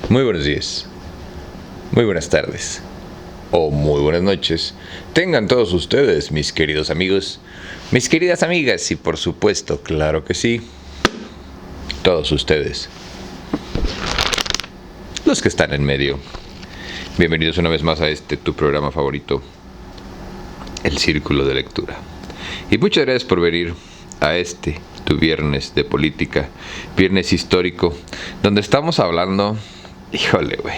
Muy buenos días, muy buenas tardes o muy buenas noches. Tengan todos ustedes, mis queridos amigos, mis queridas amigas y por supuesto, claro que sí, todos ustedes, los que están en medio. Bienvenidos una vez más a tu programa favorito, El Círculo de Lectura. Y muchas gracias por venir a tu viernes de política, viernes histórico, donde estamos hablando... Híjole, güey.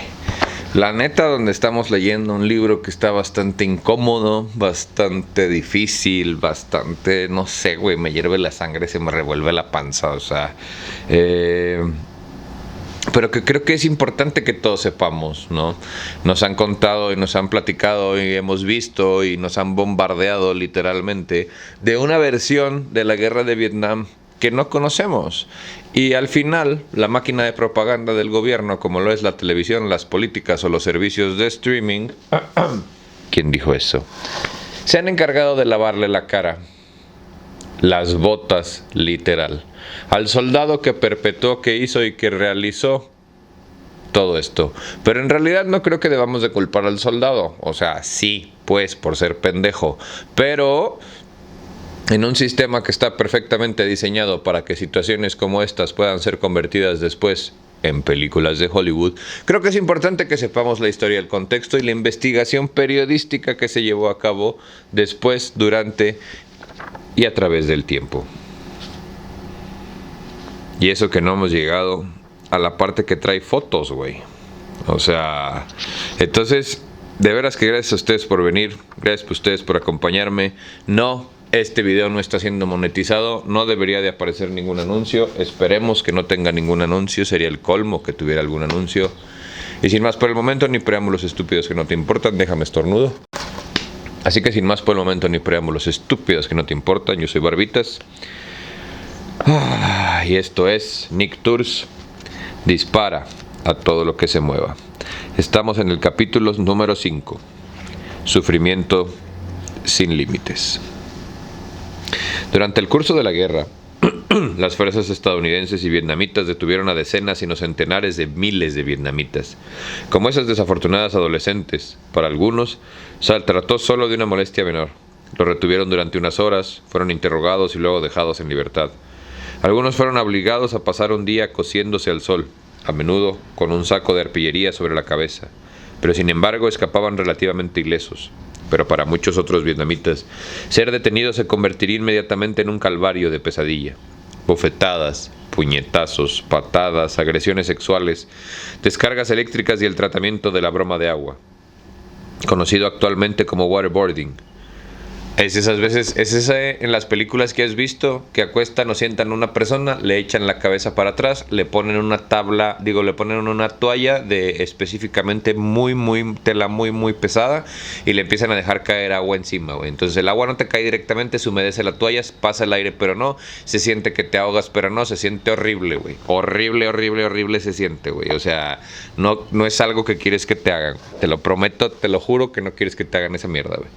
La neta, donde estamos leyendo un libro que está bastante incómodo, bastante difícil, bastante, no sé, güey, me hierve la sangre, se me revuelve la panza, o sea, pero que creo que es importante que todos sepamos, ¿no? Nos han contado y nos han platicado y hemos visto y nos han bombardeado literalmente de una versión de la guerra de Vietnam que no conocemos. Y al final, la máquina de propaganda del gobierno, como lo es la televisión, las políticas o los servicios de streaming, ¿quién dijo eso? Se han encargado de lavarle la cara, las botas, literal, al soldado que perpetuó, que hizo y que realizó todo esto. Pero en realidad no creo que debamos de culpar al soldado. O sea, sí, pues, por ser pendejo. Pero... en un sistema que está perfectamente diseñado para que situaciones como estas puedan ser convertidas después en películas de Hollywood, creo que es importante que sepamos la historia, el contexto y la investigación periodística que se llevó a cabo después, durante y a través del tiempo. Y eso que no hemos llegado a la parte que trae fotos, güey. O sea, entonces, de veras que gracias a ustedes por venir, gracias a ustedes por acompañarme. Este video no está siendo monetizado, no debería de aparecer ningún anuncio, esperemos que no tenga ningún anuncio, sería el colmo que tuviera algún anuncio. Y sin más por el momento, ni preámbulos estúpidos que no te importan, déjame estornudo. Así que sin más por el momento, ni preámbulos estúpidos que no te importan, yo soy Barbitas. Y esto es Nick Tours, dispara a todo lo que se mueva. Estamos en el capítulo número 5, Sufrimiento sin límites. Durante el curso de la guerra, las fuerzas estadounidenses y vietnamitas detuvieron a decenas y no centenares de miles de vietnamitas. Como esas desafortunadas adolescentes, para algunos, se trató solo de una molestia menor. Los retuvieron durante unas horas, fueron interrogados y luego dejados en libertad. Algunos fueron obligados a pasar un día cociéndose al sol, a menudo con un saco de arpillería sobre la cabeza, pero sin embargo escapaban relativamente ilesos. Pero para muchos otros vietnamitas, ser detenido se convertiría inmediatamente en un calvario de pesadilla. Bofetadas, puñetazos, patadas, agresiones sexuales, descargas eléctricas y el tratamiento de la broma de agua, conocido actualmente como waterboarding. Es esas veces, en las películas que has visto, que acuestan o sientan a una persona, le echan la cabeza para atrás, le ponen una le ponen una toalla de específicamente tela muy pesada y le empiezan a dejar caer agua encima, güey. Entonces el agua no te cae directamente, se humedece la toalla, pasa el aire, pero no, se siente que te ahogas, pero no, se siente horrible, güey. Horrible se siente, güey. O sea, no es algo que quieres que te hagan. Te lo prometo, te lo juro que no quieres que te hagan esa mierda, güey.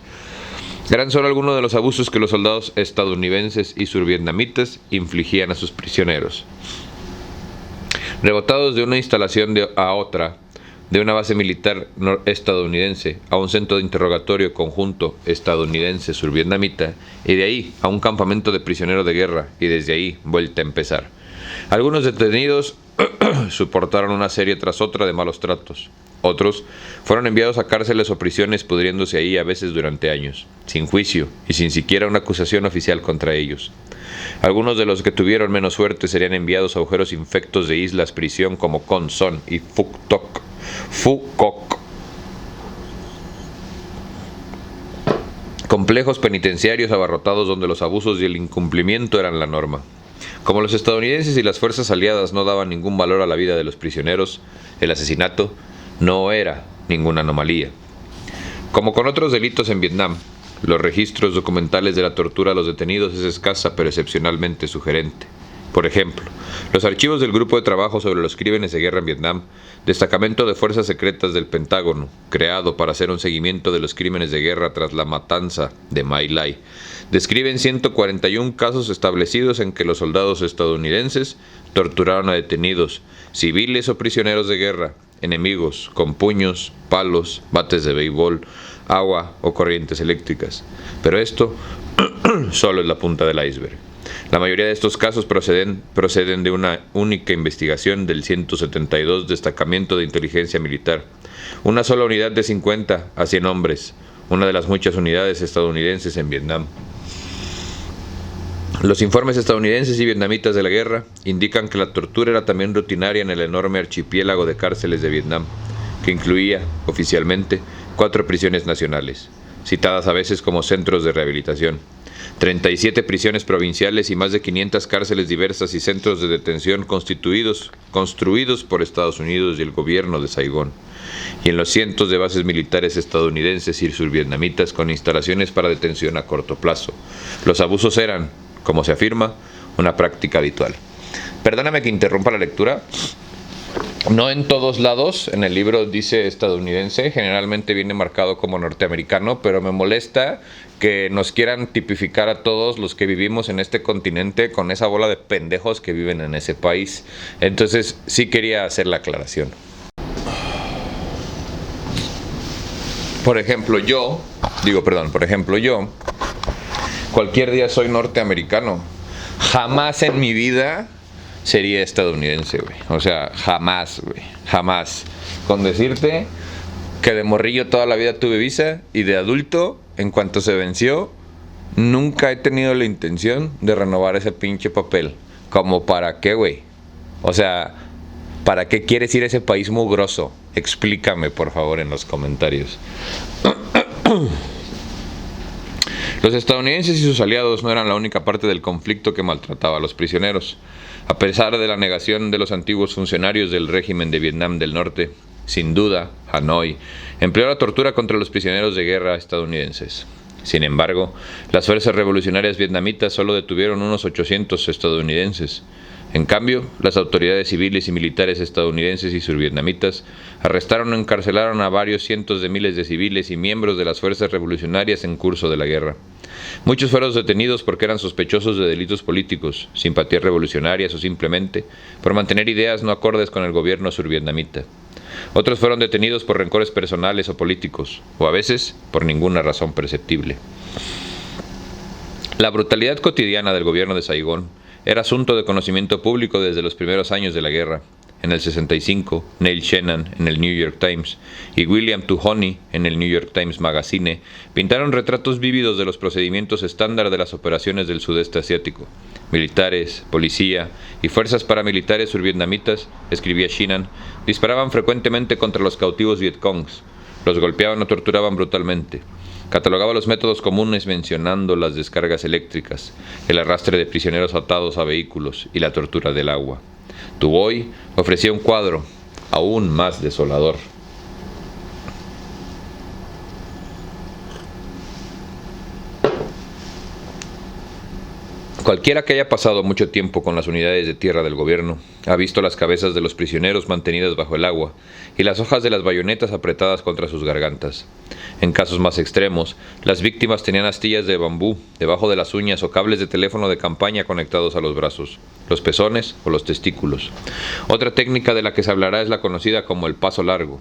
Eran solo algunos de los abusos que los soldados estadounidenses y survietnamitas infligían a sus prisioneros. Rebotados de una instalación a otra, de una base militar estadounidense a un centro de interrogatorio conjunto estadounidense-survietnamita, y de ahí a un campamento de prisioneros de guerra, y desde ahí vuelta a empezar. Algunos detenidos soportaron una serie tras otra de malos tratos. Otros fueron enviados a cárceles o prisiones, pudriéndose ahí a veces durante años, sin juicio y sin siquiera una acusación oficial contra ellos. Algunos de los que tuvieron menos suerte serían enviados a agujeros infectos de islas prisión como Con Son y Phu Quoc. Complejos penitenciarios abarrotados donde los abusos y el incumplimiento eran la norma. Como los estadounidenses y las fuerzas aliadas no daban ningún valor a la vida de los prisioneros, el asesinato no era ninguna anomalía. Como con otros delitos en Vietnam, los registros documentales de la tortura a los detenidos es escasa pero excepcionalmente sugerente. Por ejemplo, los archivos del Grupo de Trabajo sobre los Crímenes de Guerra en Vietnam, destacamento de fuerzas secretas del Pentágono, creado para hacer un seguimiento de los crímenes de guerra tras la matanza de My Lai, describen 141 casos establecidos en que los soldados estadounidenses torturaron a detenidos, civiles o prisioneros de guerra, enemigos, con puños, palos, bates de béisbol, agua o corrientes eléctricas. Pero esto solo es la punta del iceberg. La mayoría de estos casos proceden de una única investigación del 172 Destacamento de Inteligencia Militar, una sola unidad de 50 a 100 hombres, una de las muchas unidades estadounidenses en Vietnam. Los informes estadounidenses y vietnamitas de la guerra indican que la tortura era también rutinaria en el enorme archipiélago de cárceles de Vietnam, que incluía, oficialmente, 4 prisiones nacionales, citadas a veces como centros de rehabilitación, 37 prisiones provinciales y más de 500 cárceles diversas y centros de detención construidos por Estados Unidos y el gobierno de Saigón, y en los cientos de bases militares estadounidenses y survietnamitas con instalaciones para detención a corto plazo. Los abusos eran, como se afirma, una práctica habitual. Perdóname que interrumpa la lectura. No en todos lados, en el libro dice estadounidense, generalmente viene marcado como norteamericano, pero me molesta que nos quieran tipificar a todos los que vivimos en este continente con esa bola de pendejos que viven en ese país. Entonces sí quería hacer la aclaración. Por ejemplo, yo, cualquier día soy norteamericano. Jamás en mi vida sería estadounidense, güey. O sea, jamás, güey. Jamás. Con decirte que de morrillo toda la vida tuve visa y de adulto, en cuanto se venció, nunca he tenido la intención de renovar ese pinche papel. ¿Como para qué, güey? O sea, ¿para qué quieres ir a ese país mugroso? Explícame, por favor, en los comentarios. Los estadounidenses y sus aliados no eran la única parte del conflicto que maltrataba a los prisioneros. A pesar de la negación de los antiguos funcionarios del régimen de Vietnam del Norte, sin duda, Hanoi empleó la tortura contra los prisioneros de guerra estadounidenses. Sin embargo, las fuerzas revolucionarias vietnamitas solo detuvieron unos 800 estadounidenses. En cambio, las autoridades civiles y militares estadounidenses y survietnamitas arrestaron o encarcelaron a varios cientos de miles de civiles y miembros de las fuerzas revolucionarias en curso de la guerra. Muchos fueron detenidos porque eran sospechosos de delitos políticos, simpatías revolucionarias o simplemente por mantener ideas no acordes con el gobierno survietnamita. Otros fueron detenidos por rencores personales o políticos, o a veces por ninguna razón perceptible. La brutalidad cotidiana del gobierno de Saigón era asunto de conocimiento público desde los primeros años de la guerra. En el 65, Neil Shannon en el New York Times y William Tuhoney en el New York Times Magazine pintaron retratos vívidos de los procedimientos estándar de las operaciones del sudeste asiático. Militares, policía y fuerzas paramilitares survietnamitas, escribía Shannon, disparaban frecuentemente contra los cautivos vietcongs, los golpeaban o torturaban brutalmente. Catalogaba los métodos comunes mencionando las descargas eléctricas, el arrastre de prisioneros atados a vehículos y la tortura del agua. Tu Boy ofrecía un cuadro aún más desolador. Cualquiera que haya pasado mucho tiempo con las unidades de tierra del gobierno ha visto las cabezas de los prisioneros mantenidas bajo el agua y las hojas de las bayonetas apretadas contra sus gargantas. En casos más extremos, las víctimas tenían astillas de bambú debajo de las uñas o cables de teléfono de campaña conectados a los brazos, los pezones o los testículos. Otra técnica de la que se hablará es la conocida como el paso largo.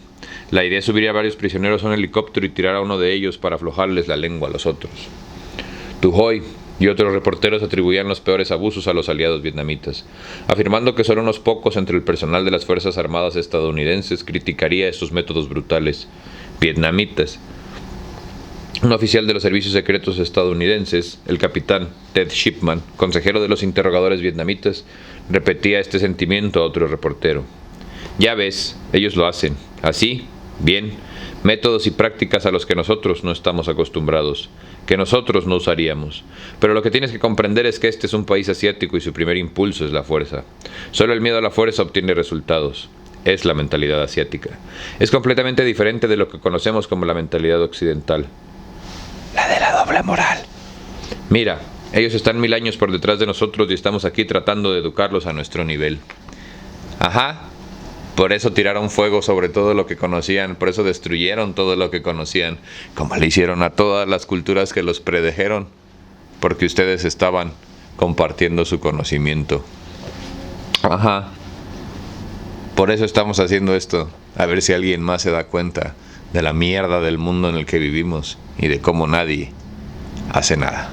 La idea es subir a varios prisioneros a un helicóptero y tirar a uno de ellos para aflojarles la lengua a los otros. Tu Hoy y otros reporteros atribuían los peores abusos a los aliados vietnamitas, afirmando que solo unos pocos entre el personal de las Fuerzas Armadas estadounidenses criticaría estos métodos brutales. Vietnamitas. Un oficial de los servicios secretos estadounidenses, el capitán Ted Shipman, consejero de los interrogadores vietnamitas, repetía este sentimiento a otro reportero. Ya ves, ellos lo hacen. Así, bien, métodos y prácticas a los que nosotros no estamos acostumbrados. que nosotros no usaríamos. Pero lo que tienes que comprender es que este es un país asiático y su primer impulso es la fuerza. Solo el miedo a la fuerza obtiene resultados. Es la mentalidad asiática. Es completamente diferente de lo que conocemos como la mentalidad occidental. La de la doble moral. Mira, ellos están 1000 años por detrás de nosotros y estamos aquí tratando de educarlos a nuestro nivel. Ajá. Por eso tiraron fuego sobre todo lo que conocían, por eso destruyeron todo lo que conocían, como le hicieron a todas las culturas que los predijeron, porque ustedes estaban compartiendo su conocimiento. Ajá. Por eso estamos haciendo esto, a ver si alguien más se da cuenta de la mierda del mundo en el que vivimos y de cómo nadie hace nada.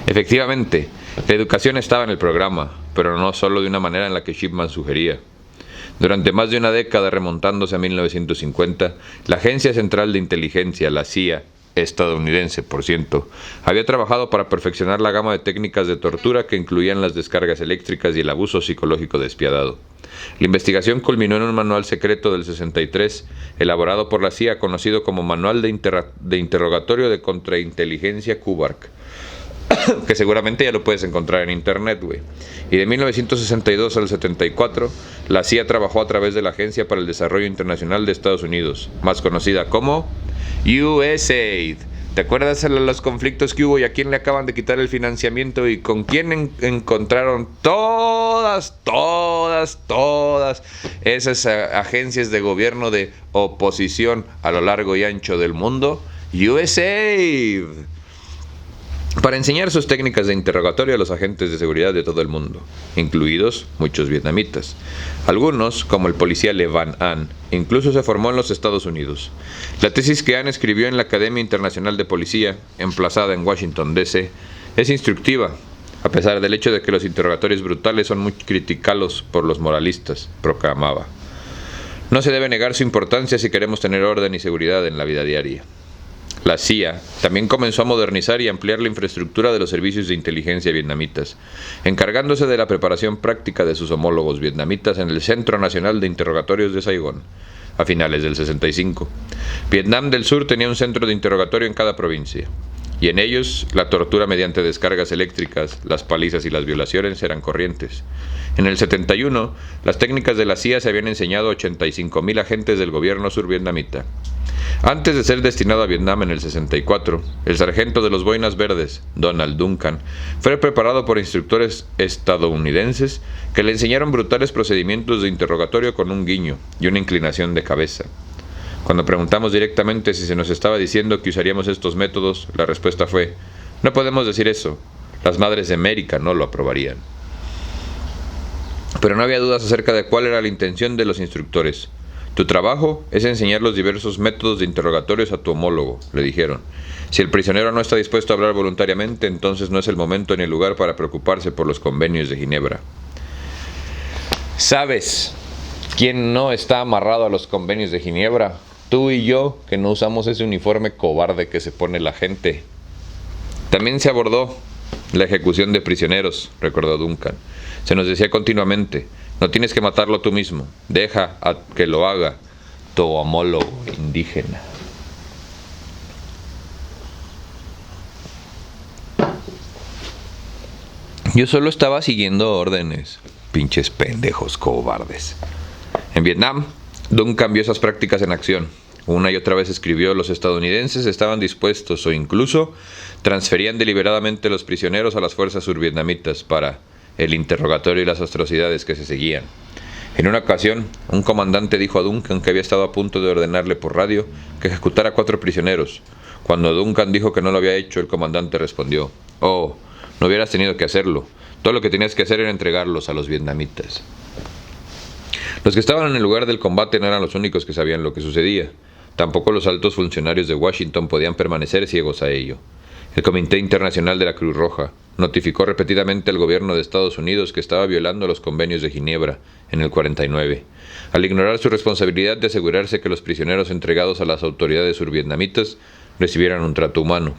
Efectivamente, la educación estaba en el programa, pero no solo de una manera en la que Shipman sugería. Durante más de una década, remontándose a 1950, la Agencia Central de Inteligencia, la CIA, estadounidense, por cierto, había trabajado para perfeccionar la gama de técnicas de tortura que incluían las descargas eléctricas y el abuso psicológico despiadado. La investigación culminó en un manual secreto del 63, elaborado por la CIA, conocido como Manual de Interrogatorio de Contrainteligencia QBARC, que seguramente ya lo puedes encontrar en internet, güey. Y de 1962 al 74, la CIA trabajó a través de la Agencia para el Desarrollo Internacional de Estados Unidos, más conocida como USAID. ¿Te acuerdas de los conflictos que hubo y a quién le acaban de quitar el financiamiento y con quién encontraron todas esas agencias de gobierno de oposición a lo largo y ancho del mundo? USAID. Para enseñar sus técnicas de interrogatorio a los agentes de seguridad de todo el mundo, incluidos muchos vietnamitas. Algunos, como el policía Le Van An, incluso se formó en los Estados Unidos. La tesis que An escribió en la Academia Internacional de Policía, emplazada en Washington, D.C., es instructiva, a pesar del hecho de que los interrogatorios brutales son muy criticados por los moralistas, proclamaba. No se debe negar su importancia si queremos tener orden y seguridad en la vida diaria. La CIA también comenzó a modernizar y ampliar la infraestructura de los servicios de inteligencia vietnamitas, encargándose de la preparación práctica de sus homólogos vietnamitas en el Centro Nacional de Interrogatorios de Saigón, a finales del 65. Vietnam del Sur tenía un centro de interrogatorio en cada provincia, y en ellos la tortura mediante descargas eléctricas, las palizas y las violaciones eran corrientes. En el 71, las técnicas de la CIA se habían enseñado a 85.000 agentes del gobierno survietnamita. Antes de ser destinado a Vietnam en el 64, el sargento de los Boinas Verdes, Donald Duncan, fue preparado por instructores estadounidenses que le enseñaron brutales procedimientos de interrogatorio con un guiño y una inclinación de cabeza. Cuando preguntamos directamente si se nos estaba diciendo que usaríamos estos métodos, la respuesta fue: no podemos decir eso, las madres de América no lo aprobarían. Pero no había dudas acerca de cuál era la intención de los instructores. Tu trabajo es enseñar los diversos métodos de interrogatorios a tu homólogo, le dijeron. Si el prisionero no está dispuesto a hablar voluntariamente, entonces no es el momento ni el lugar para preocuparse por los convenios de Ginebra. ¿Sabes quién no está amarrado a los convenios de Ginebra? Tú y yo, que no usamos ese uniforme cobarde que se pone la gente. También se abordó la ejecución de prisioneros, recordó Duncan. Se nos decía continuamente: no tienes que matarlo tú mismo, deja a que lo haga tu homólogo indígena. Yo solo estaba siguiendo órdenes, pinches pendejos cobardes. En Vietnam, Duncan vio esas prácticas en acción. Una y otra vez escribió: los estadounidenses estaban dispuestos o incluso transferían deliberadamente los prisioneros a las fuerzas survietnamitas para el interrogatorio y las atrocidades que se seguían. En una ocasión, un comandante dijo a Duncan que había estado a punto de ordenarle por radio que ejecutara 4 prisioneros. Cuando Duncan dijo que no lo había hecho, el comandante respondió: oh, no hubieras tenido que hacerlo. Todo lo que tenías que hacer era entregarlos a los vietnamitas. Los que estaban en el lugar del combate no eran los únicos que sabían lo que sucedía. Tampoco los altos funcionarios de Washington podían permanecer ciegos a ello. El Comité Internacional de la Cruz Roja notificó repetidamente al gobierno de Estados Unidos que estaba violando los convenios de Ginebra en el 49, al ignorar su responsabilidad de asegurarse que los prisioneros entregados a las autoridades survietnamitas recibieran un trato humano.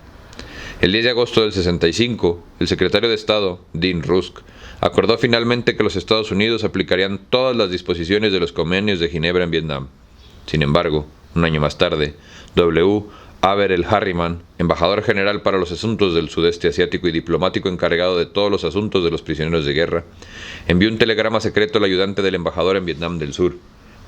El 10 de agosto del 65, el secretario de Estado, Dean Rusk, acordó finalmente que los Estados Unidos aplicarían todas las disposiciones de los convenios de Ginebra en Vietnam. Sin embargo, un año más tarde, W. Averell Harriman, embajador general para los asuntos del sudeste asiático y diplomático encargado de todos los asuntos de los prisioneros de guerra, envió un telegrama secreto al ayudante del embajador en Vietnam del Sur,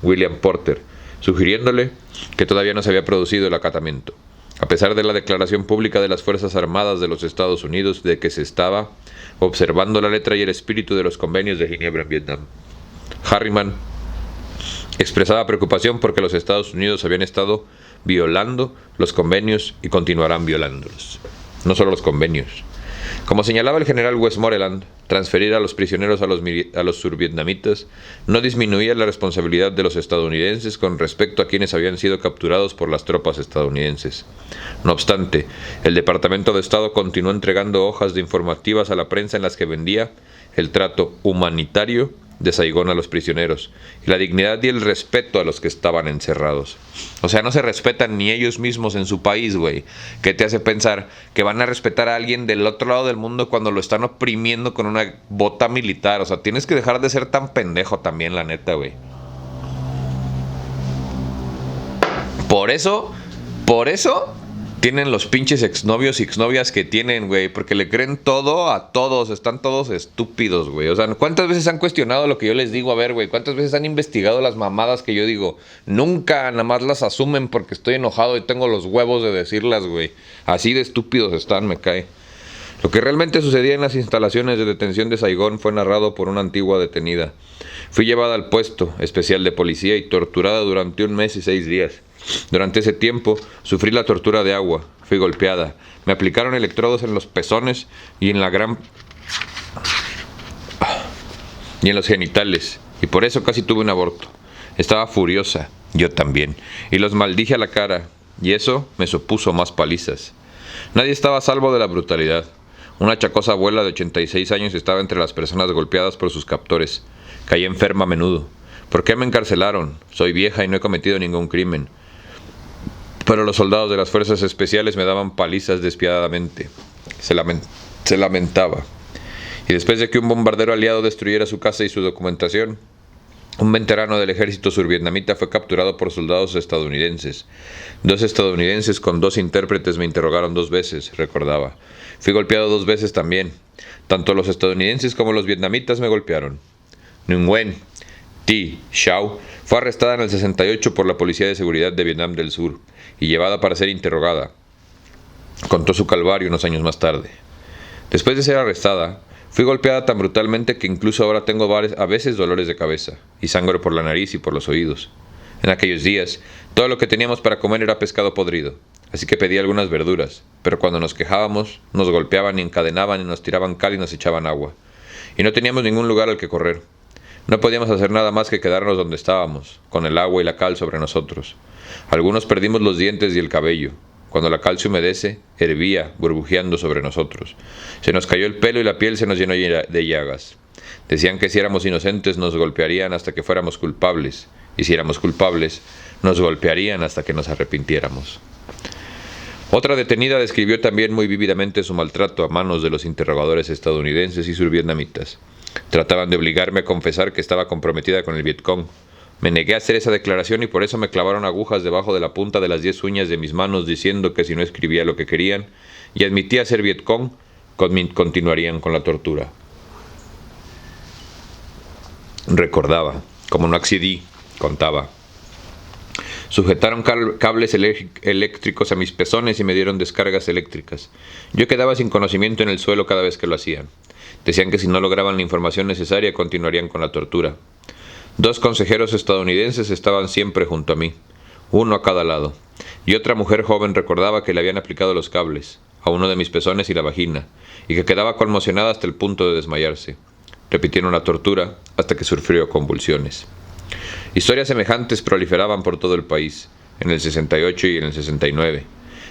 William Porter, sugiriéndole que todavía no se había producido el acatamiento, a pesar de la declaración pública de las Fuerzas Armadas de los Estados Unidos de que se estaba observando la letra y el espíritu de los convenios de Ginebra en Vietnam. Harriman expresaba preocupación porque los Estados Unidos habían estado violando los convenios y continuarán violándolos. No solo los convenios. Como señalaba el general Westmoreland, transferir a los prisioneros a los survietnamitas no disminuía la responsabilidad de los estadounidenses con respecto a quienes habían sido capturados por las tropas estadounidenses. No obstante, el Departamento de Estado continuó entregando hojas de informativas a la prensa en las que vendía el trato humanitario de Saigón a los prisioneros, y la dignidad y el respeto a los que estaban encerrados. O sea, no se respetan ni ellos mismos en su país, güey. ¿Qué te hace pensar que van a respetar a alguien del otro lado del mundo cuando lo están oprimiendo con una bota militar? O sea, tienes que dejar de ser tan pendejo también, la neta, güey. Por eso tienen los pinches exnovios y exnovias que tienen, güey, porque le creen todo a todos, están todos estúpidos, güey. O sea, ¿cuántas veces han cuestionado lo que yo les digo? A ver, güey, ¿cuántas veces han investigado las mamadas que yo digo? Nunca, nada más las asumen porque estoy enojado y tengo los huevos de decirlas, güey. Así de estúpidos están, me cae. Lo que realmente sucedía en las instalaciones de detención de Saigón fue narrado por una antigua detenida. Fui llevada al puesto especial de policía y torturada durante 1 mes y 6 días. Durante ese tiempo sufrí la tortura de agua, fui golpeada, me aplicaron electrodos en los pezones y en los genitales, y por eso casi tuve un aborto. Estaba furiosa, yo también, y los maldije a la cara, y eso me supuso más palizas. Nadie estaba a salvo de la brutalidad. Una achacosa abuela de 86 años estaba entre las personas golpeadas por sus captores. Caí enferma a menudo. ¿Por qué me encarcelaron? Soy vieja y no he cometido ningún crimen. Pero los soldados de las fuerzas especiales me daban palizas despiadadamente. Se lamentaba. Y después de que un bombardero aliado destruyera su casa y su documentación, un veterano del ejército survietnamita fue capturado por soldados estadounidenses. 2 estadounidenses con 2 intérpretes me interrogaron 2 veces, recordaba. Fui golpeado 2 veces también. Tanto los estadounidenses como los vietnamitas me golpearon. Nguyen Nguyen Thi Xiao fue arrestada en el 68 por la Policía de Seguridad de Vietnam del Sur y llevada para ser interrogada. Contó su calvario unos años más tarde. Después de ser arrestada, fui golpeada tan brutalmente que incluso ahora tengo a veces dolores de cabeza y sangre por la nariz y por los oídos. En aquellos días, todo lo que teníamos para comer era pescado podrido, así que pedí algunas verduras, pero cuando nos quejábamos, nos golpeaban y encadenaban y nos tiraban cal y nos echaban agua. Y no teníamos ningún lugar al que correr. No podíamos hacer nada más que quedarnos donde estábamos, con el agua y la cal sobre nosotros. Algunos perdimos los dientes y el cabello. Cuando la cal se humedece, hervía, burbujeando sobre nosotros. Se nos cayó el pelo y la piel se nos llenó de llagas. Decían que si éramos inocentes nos golpearían hasta que fuéramos culpables, y si éramos culpables, nos golpearían hasta que nos arrepintiéramos. Otra detenida describió también muy vívidamente su maltrato a manos de los interrogadores estadounidenses y survietnamitas. Trataban de obligarme a confesar que estaba comprometida con el Vietcong. Me negué a hacer esa declaración y por eso me clavaron agujas debajo de la punta de las 10 uñas de mis manos diciendo que si no escribía lo que querían y admitía ser Vietcong, continuarían con la tortura. Recordaba, como no accedí, contaba. Sujetaron cables eléctricos a mis pezones y me dieron descargas eléctricas. Yo quedaba sin conocimiento en el suelo cada vez que lo hacían. Decían que si no lograban la información necesaria continuarían con la tortura. 2 consejeros estadounidenses estaban siempre junto a mí, uno a cada lado, y otra mujer joven recordaba que le habían aplicado los cables, a uno de mis pezones y la vagina, y que quedaba conmocionada hasta el punto de desmayarse. Repitieron la tortura hasta que sufrió convulsiones. Historias semejantes proliferaban por todo el país, en el 68 y en el 69.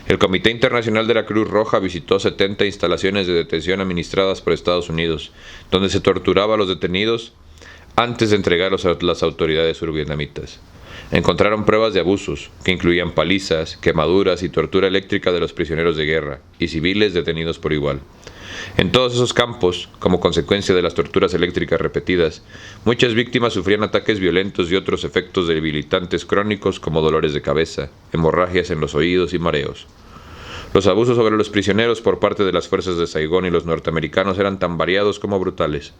El Comité Internacional de la Cruz Roja visitó 70 instalaciones de detención administradas por Estados Unidos, donde se torturaba a los detenidos antes de entregarlos a las autoridades survietnamitas. Encontraron pruebas de abusos, que incluían palizas, quemaduras y tortura eléctrica de los prisioneros de guerra y civiles detenidos por igual. En todos esos campos, como consecuencia de las torturas eléctricas repetidas, muchas víctimas sufrían ataques violentos y otros efectos debilitantes crónicos como dolores de cabeza, hemorragias en los oídos y mareos. Los abusos sobre los prisioneros por parte de las fuerzas de Saigón y los norteamericanos eran tan variados como brutales.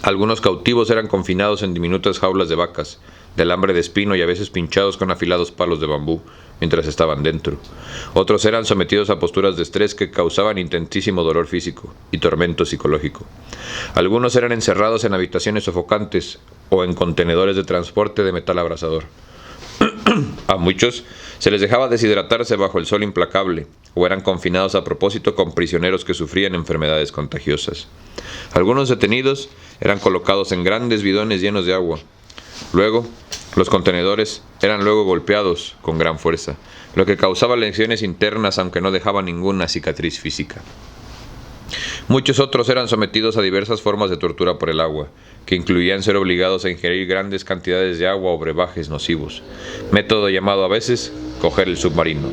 Algunos cautivos eran confinados en diminutas jaulas de vacas, de alambre de espino y a veces pinchados con afilados palos de bambú, mientras estaban dentro. Otros eran sometidos a posturas de estrés que causaban intensísimo dolor físico y tormento psicológico. Algunos eran encerrados en habitaciones sofocantes o en contenedores de transporte de metal abrasador. A muchos se les dejaba deshidratarse bajo el sol implacable, o eran confinados a propósito con prisioneros que sufrían enfermedades contagiosas. Algunos detenidos eran colocados en grandes bidones llenos de agua. Luego, los contenedores eran luego golpeados con gran fuerza, lo que causaba lesiones internas aunque no dejaba ninguna cicatriz física. Muchos otros eran sometidos a diversas formas de tortura por el agua, que incluían ser obligados a ingerir grandes cantidades de agua o brebajes nocivos, método llamado a veces coger el submarino.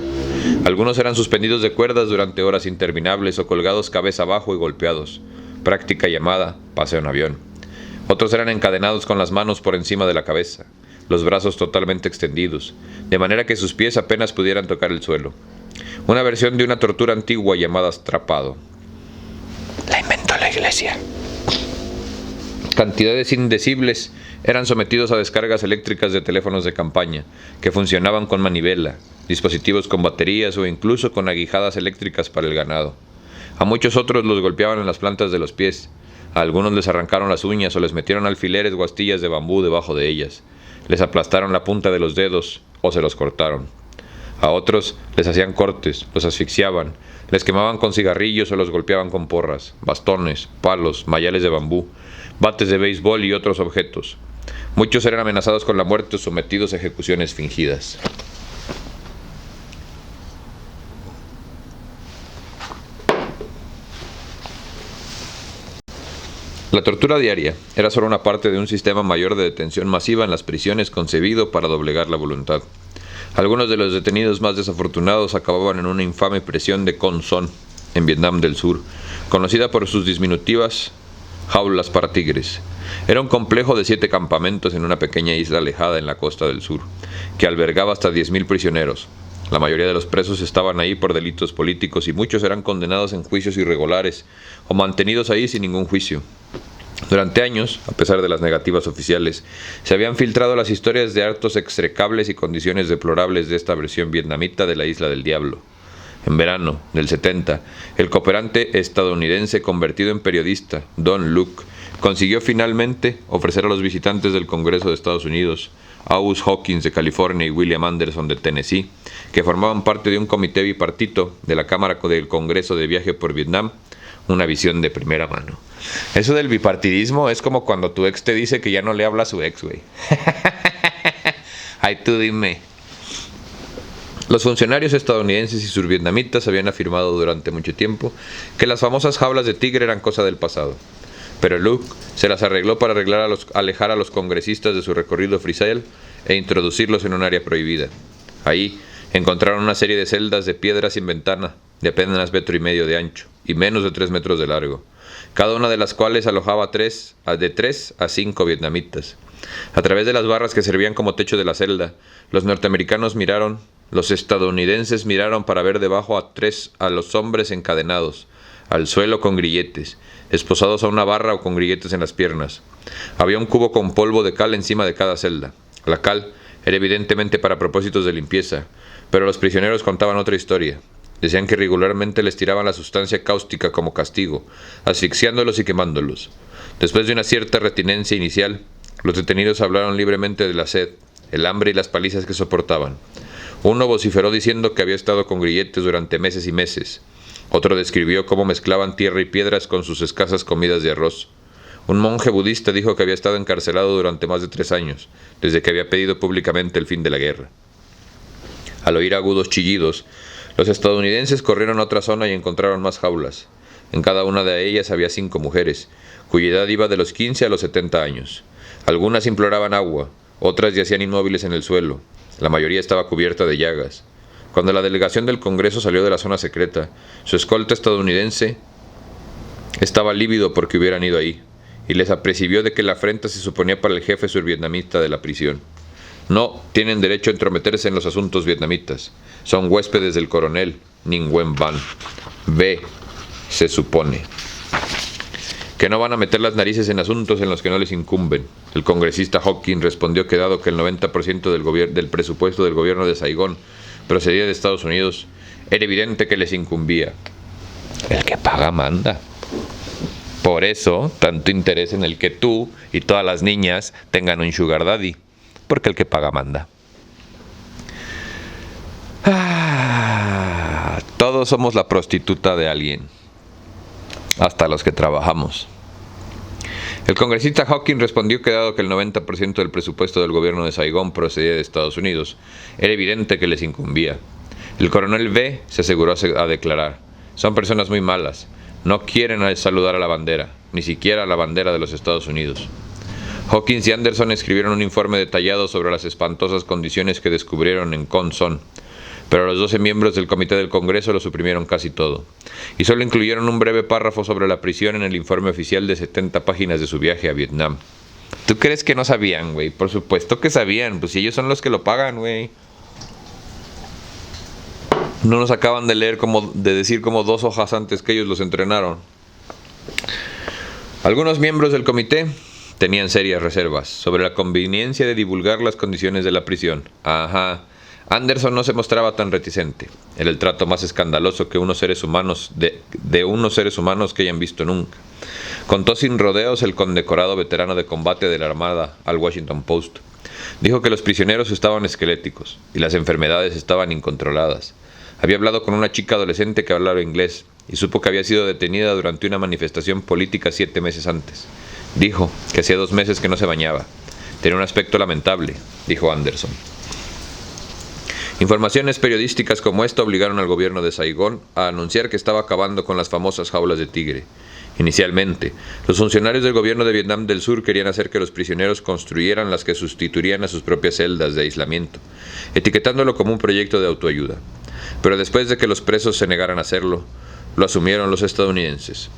Algunos eran suspendidos de cuerdas durante horas interminables o colgados cabeza abajo y golpeados, práctica llamada paseo en avión. Otros eran encadenados con las manos por encima de la cabeza, los brazos totalmente extendidos, de manera que sus pies apenas pudieran tocar el suelo. Una versión de una tortura antigua llamada astrapado. La inventó la Iglesia. Cantidades indecibles eran sometidos a descargas eléctricas de teléfonos de campaña, que funcionaban con manivela, dispositivos con baterías o incluso con aguijadas eléctricas para el ganado. A muchos otros los golpeaban en las plantas de los pies, a algunos les arrancaron las uñas o les metieron alfileres o astillas de bambú debajo de ellas, les aplastaron la punta de los dedos o se los cortaron. A otros les hacían cortes, los asfixiaban, les quemaban con cigarrillos o los golpeaban con porras, bastones, palos, mayales de bambú, bates de béisbol y otros objetos. Muchos eran amenazados con la muerte o sometidos a ejecuciones fingidas. La tortura diaria era solo una parte de un sistema mayor de detención masiva en las prisiones concebido para doblegar la voluntad. Algunos de los detenidos más desafortunados acababan en una infame prisión de Con Son, en Vietnam del Sur, conocida por sus diminutivas jaulas para tigres. Era un complejo de 7 campamentos en una pequeña isla alejada en la costa del sur, que albergaba hasta 10.000 prisioneros. La mayoría de los presos estaban ahí por delitos políticos y muchos eran condenados en juicios irregulares o mantenidos ahí sin ningún juicio. Durante años, a pesar de las negativas oficiales, se habían filtrado las historias de actos execrables y condiciones deplorables de esta versión vietnamita de la Isla del Diablo. En verano del 70, el cooperante estadounidense convertido en periodista, Don Luke, consiguió finalmente ofrecer a los visitantes del Congreso de Estados Unidos, August Hawkins de California y William Anderson de Tennessee, que formaban parte de un comité bipartito de la Cámara del Congreso de Viaje por Vietnam, una visión de primera mano. Eso del bipartidismo es como cuando tu ex te dice que ya no le habla a su ex, güey. Ay, tú dime. Los funcionarios estadounidenses y survietnamitas habían afirmado durante mucho tiempo que las famosas jaulas de tigre eran cosa del pasado. Pero Luke se las arregló para alejar a los congresistas de su recorrido freestyle e introducirlos en un área prohibida. Ahí encontraron una serie de celdas de piedra sin ventana, de apenas 1,5 metros de ancho y menos de 3 metros de largo, cada una de las cuales alojaba de 3 a 5 vietnamitas. A través de las barras que servían como techo de la celda, los estadounidenses miraron para ver debajo a los hombres encadenados, al suelo con grilletes, esposados a una barra o con grilletes en las piernas. Había un cubo con polvo de cal encima de cada celda. La cal era evidentemente para propósitos de limpieza, pero los prisioneros contaban otra historia. Decían que regularmente les tiraban la sustancia cáustica como castigo, asfixiándolos y quemándolos. Después de una cierta retinencia inicial, los detenidos hablaron libremente de la sed, el hambre y las palizas que soportaban. Uno vociferó diciendo que había estado con grilletes durante meses y meses. Otro describió cómo mezclaban tierra y piedras con sus escasas comidas de arroz. Un monje budista dijo que había estado encarcelado durante más de 3 años, desde que había pedido públicamente el fin de la guerra. Al oír agudos chillidos, los estadounidenses corrieron a otra zona y encontraron más jaulas. En cada una de ellas había 5 mujeres, cuya edad iba de los 15 a los 70 años. Algunas imploraban agua, otras yacían inmóviles en el suelo. La mayoría estaba cubierta de llagas. Cuando la delegación del Congreso salió de la zona secreta, su escolta estadounidense estaba lívido porque hubieran ido ahí, y les apercibió de que la afrenta se suponía para el jefe survietnamita de la prisión. No tienen derecho a entrometerse en los asuntos vietnamitas. Son huéspedes del coronel, Nguyen Van. B. Se supone que no van a meter las narices en asuntos en los que no les incumben. El congresista Hawkins respondió que dado que el 90% del presupuesto del gobierno de Saigón procedía de Estados Unidos, era evidente que les incumbía. El que paga manda. Por eso, tanto interés en el que tú y todas las niñas tengan un sugar daddy, porque el que paga manda. Todos somos la prostituta de alguien, hasta los que trabajamos. El congresista Hawkins respondió que dado que el 90% del presupuesto del gobierno de Saigón procedía de Estados Unidos, era evidente que les incumbía. El coronel B se aseguró a declarar: son personas muy malas, no quieren saludar a la bandera, ni siquiera a la bandera de los Estados Unidos. Hawkins y Anderson escribieron un informe detallado sobre las espantosas condiciones que descubrieron en Con Son, pero los 12 miembros del comité del Congreso lo suprimieron casi todo, y solo incluyeron un breve párrafo sobre la prisión en el informe oficial de 70 páginas de su viaje a Vietnam. ¿Tú crees que no sabían, güey? Por supuesto que sabían, pues si ellos son los que lo pagan, güey. No nos acaban de decir como 2 hojas antes que ellos los entrenaron. Algunos miembros del comité tenían serias reservas sobre la conveniencia de divulgar las condiciones de la prisión. Anderson no se mostraba tan reticente. Era el trato más escandaloso que unos seres humanos de unos seres humanos que hayan visto nunca. Contó sin rodeos el condecorado veterano de combate de la Armada al Washington Post. Dijo que los prisioneros estaban esqueléticos y las enfermedades estaban incontroladas. Había hablado con una chica adolescente que hablaba inglés y supo que había sido detenida durante una manifestación política 7 meses antes. Dijo que hacía 2 meses que no se bañaba. Tenía un aspecto lamentable, dijo Anderson. Informaciones periodísticas como esta obligaron al gobierno de Saigón a anunciar que estaba acabando con las famosas jaulas de tigre. Inicialmente, los funcionarios del gobierno de Vietnam del Sur querían hacer que los prisioneros construyeran las que sustituirían a sus propias celdas de aislamiento, etiquetándolo como un proyecto de autoayuda. Pero después de que los presos se negaran a hacerlo, lo asumieron los estadounidenses.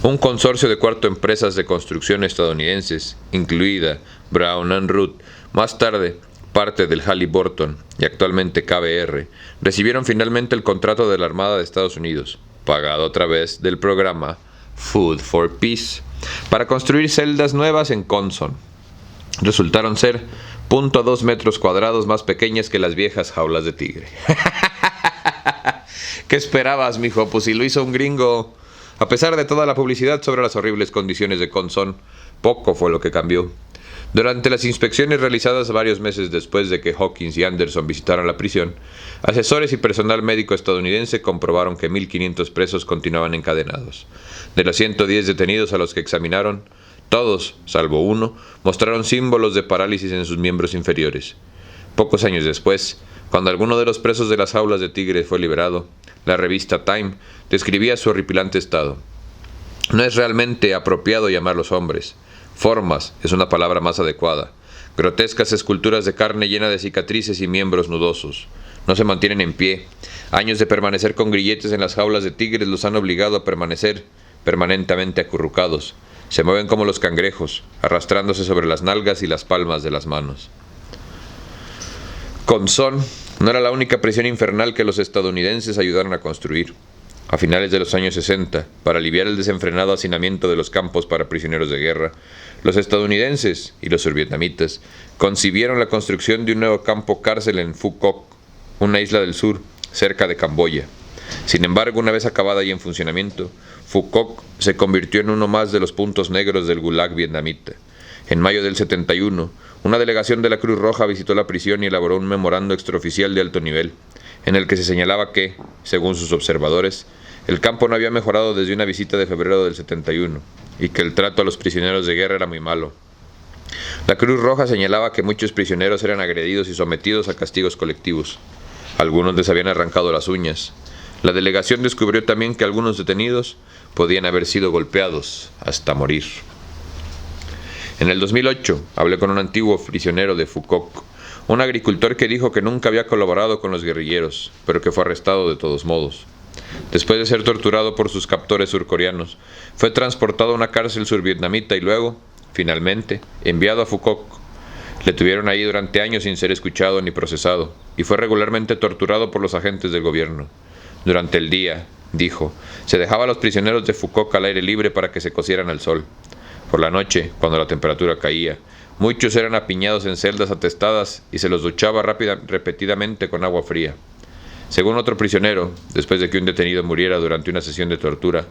Un consorcio de 4 empresas de construcción estadounidenses, incluida Brown & Root, más tarde parte del Halliburton y actualmente KBR, recibieron finalmente el contrato de la Armada de Estados Unidos, pagado a través del programa Food for Peace, para construir celdas nuevas en Con Son. Resultaron ser 0.2 metros cuadrados más pequeñas que las viejas jaulas de tigre. ¿Qué esperabas, mijo? Pues si lo hizo un gringo. A pesar de toda la publicidad sobre las horribles condiciones de Con Son, poco fue lo que cambió. Durante las inspecciones realizadas varios meses después de que Hawkins y Anderson visitaran la prisión, asesores y personal médico estadounidense comprobaron que 1.500 presos continuaban encadenados. De los 110 detenidos a los que examinaron, todos, salvo uno, mostraron símbolos de parálisis en sus miembros inferiores. Pocos años después, cuando alguno de los presos de las jaulas de tigre fue liberado, la revista Time describía su horripilante estado. No es realmente apropiado llamarlos hombres. Formas es una palabra más adecuada. Grotescas esculturas de carne llena de cicatrices y miembros nudosos. No se mantienen en pie. Años de permanecer con grilletes en las jaulas de tigres los han obligado a permanecer permanentemente acurrucados. Se mueven como los cangrejos, arrastrándose sobre las nalgas y las palmas de las manos. Con Son no era la única prisión infernal que los estadounidenses ayudaron a construir. A finales de los años 60, para aliviar el desenfrenado hacinamiento de los campos para prisioneros de guerra, los estadounidenses y los survietnamitas concibieron la construcción de un nuevo campo cárcel en Phu Quoc, una isla del sur, cerca de Camboya. Sin embargo, una vez acabada y en funcionamiento, Phu Quoc se convirtió en uno más de los puntos negros del Gulag vietnamita. En mayo del 71, una delegación de la Cruz Roja visitó la prisión y elaboró un memorando extraoficial de alto nivel, en el que se señalaba que, según sus observadores, el campo no había mejorado desde una visita de febrero del 71 y que el trato a los prisioneros de guerra era muy malo. La Cruz Roja señalaba que muchos prisioneros eran agredidos y sometidos a castigos colectivos. Algunos les habían arrancado las uñas. La delegación descubrió también que algunos detenidos podían haber sido golpeados hasta morir. En el 2008 hablé con un antiguo prisionero de Phu Quoc, un agricultor que dijo que nunca había colaborado con los guerrilleros, pero que fue arrestado de todos modos. Después de ser torturado por sus captores surcoreanos, fue transportado a una cárcel survietnamita y luego, finalmente, enviado a Phu Quoc. Le tuvieron ahí durante años sin ser escuchado ni procesado, y fue regularmente torturado por los agentes del gobierno. Durante el día, dijo, se dejaba a los prisioneros de Foucault al aire libre para que se cocieran al sol. Por la noche, cuando la temperatura caía, muchos eran apiñados en celdas atestadas y se los duchaba repetidamente con agua fría. Según otro prisionero, después de que un detenido muriera durante una sesión de tortura,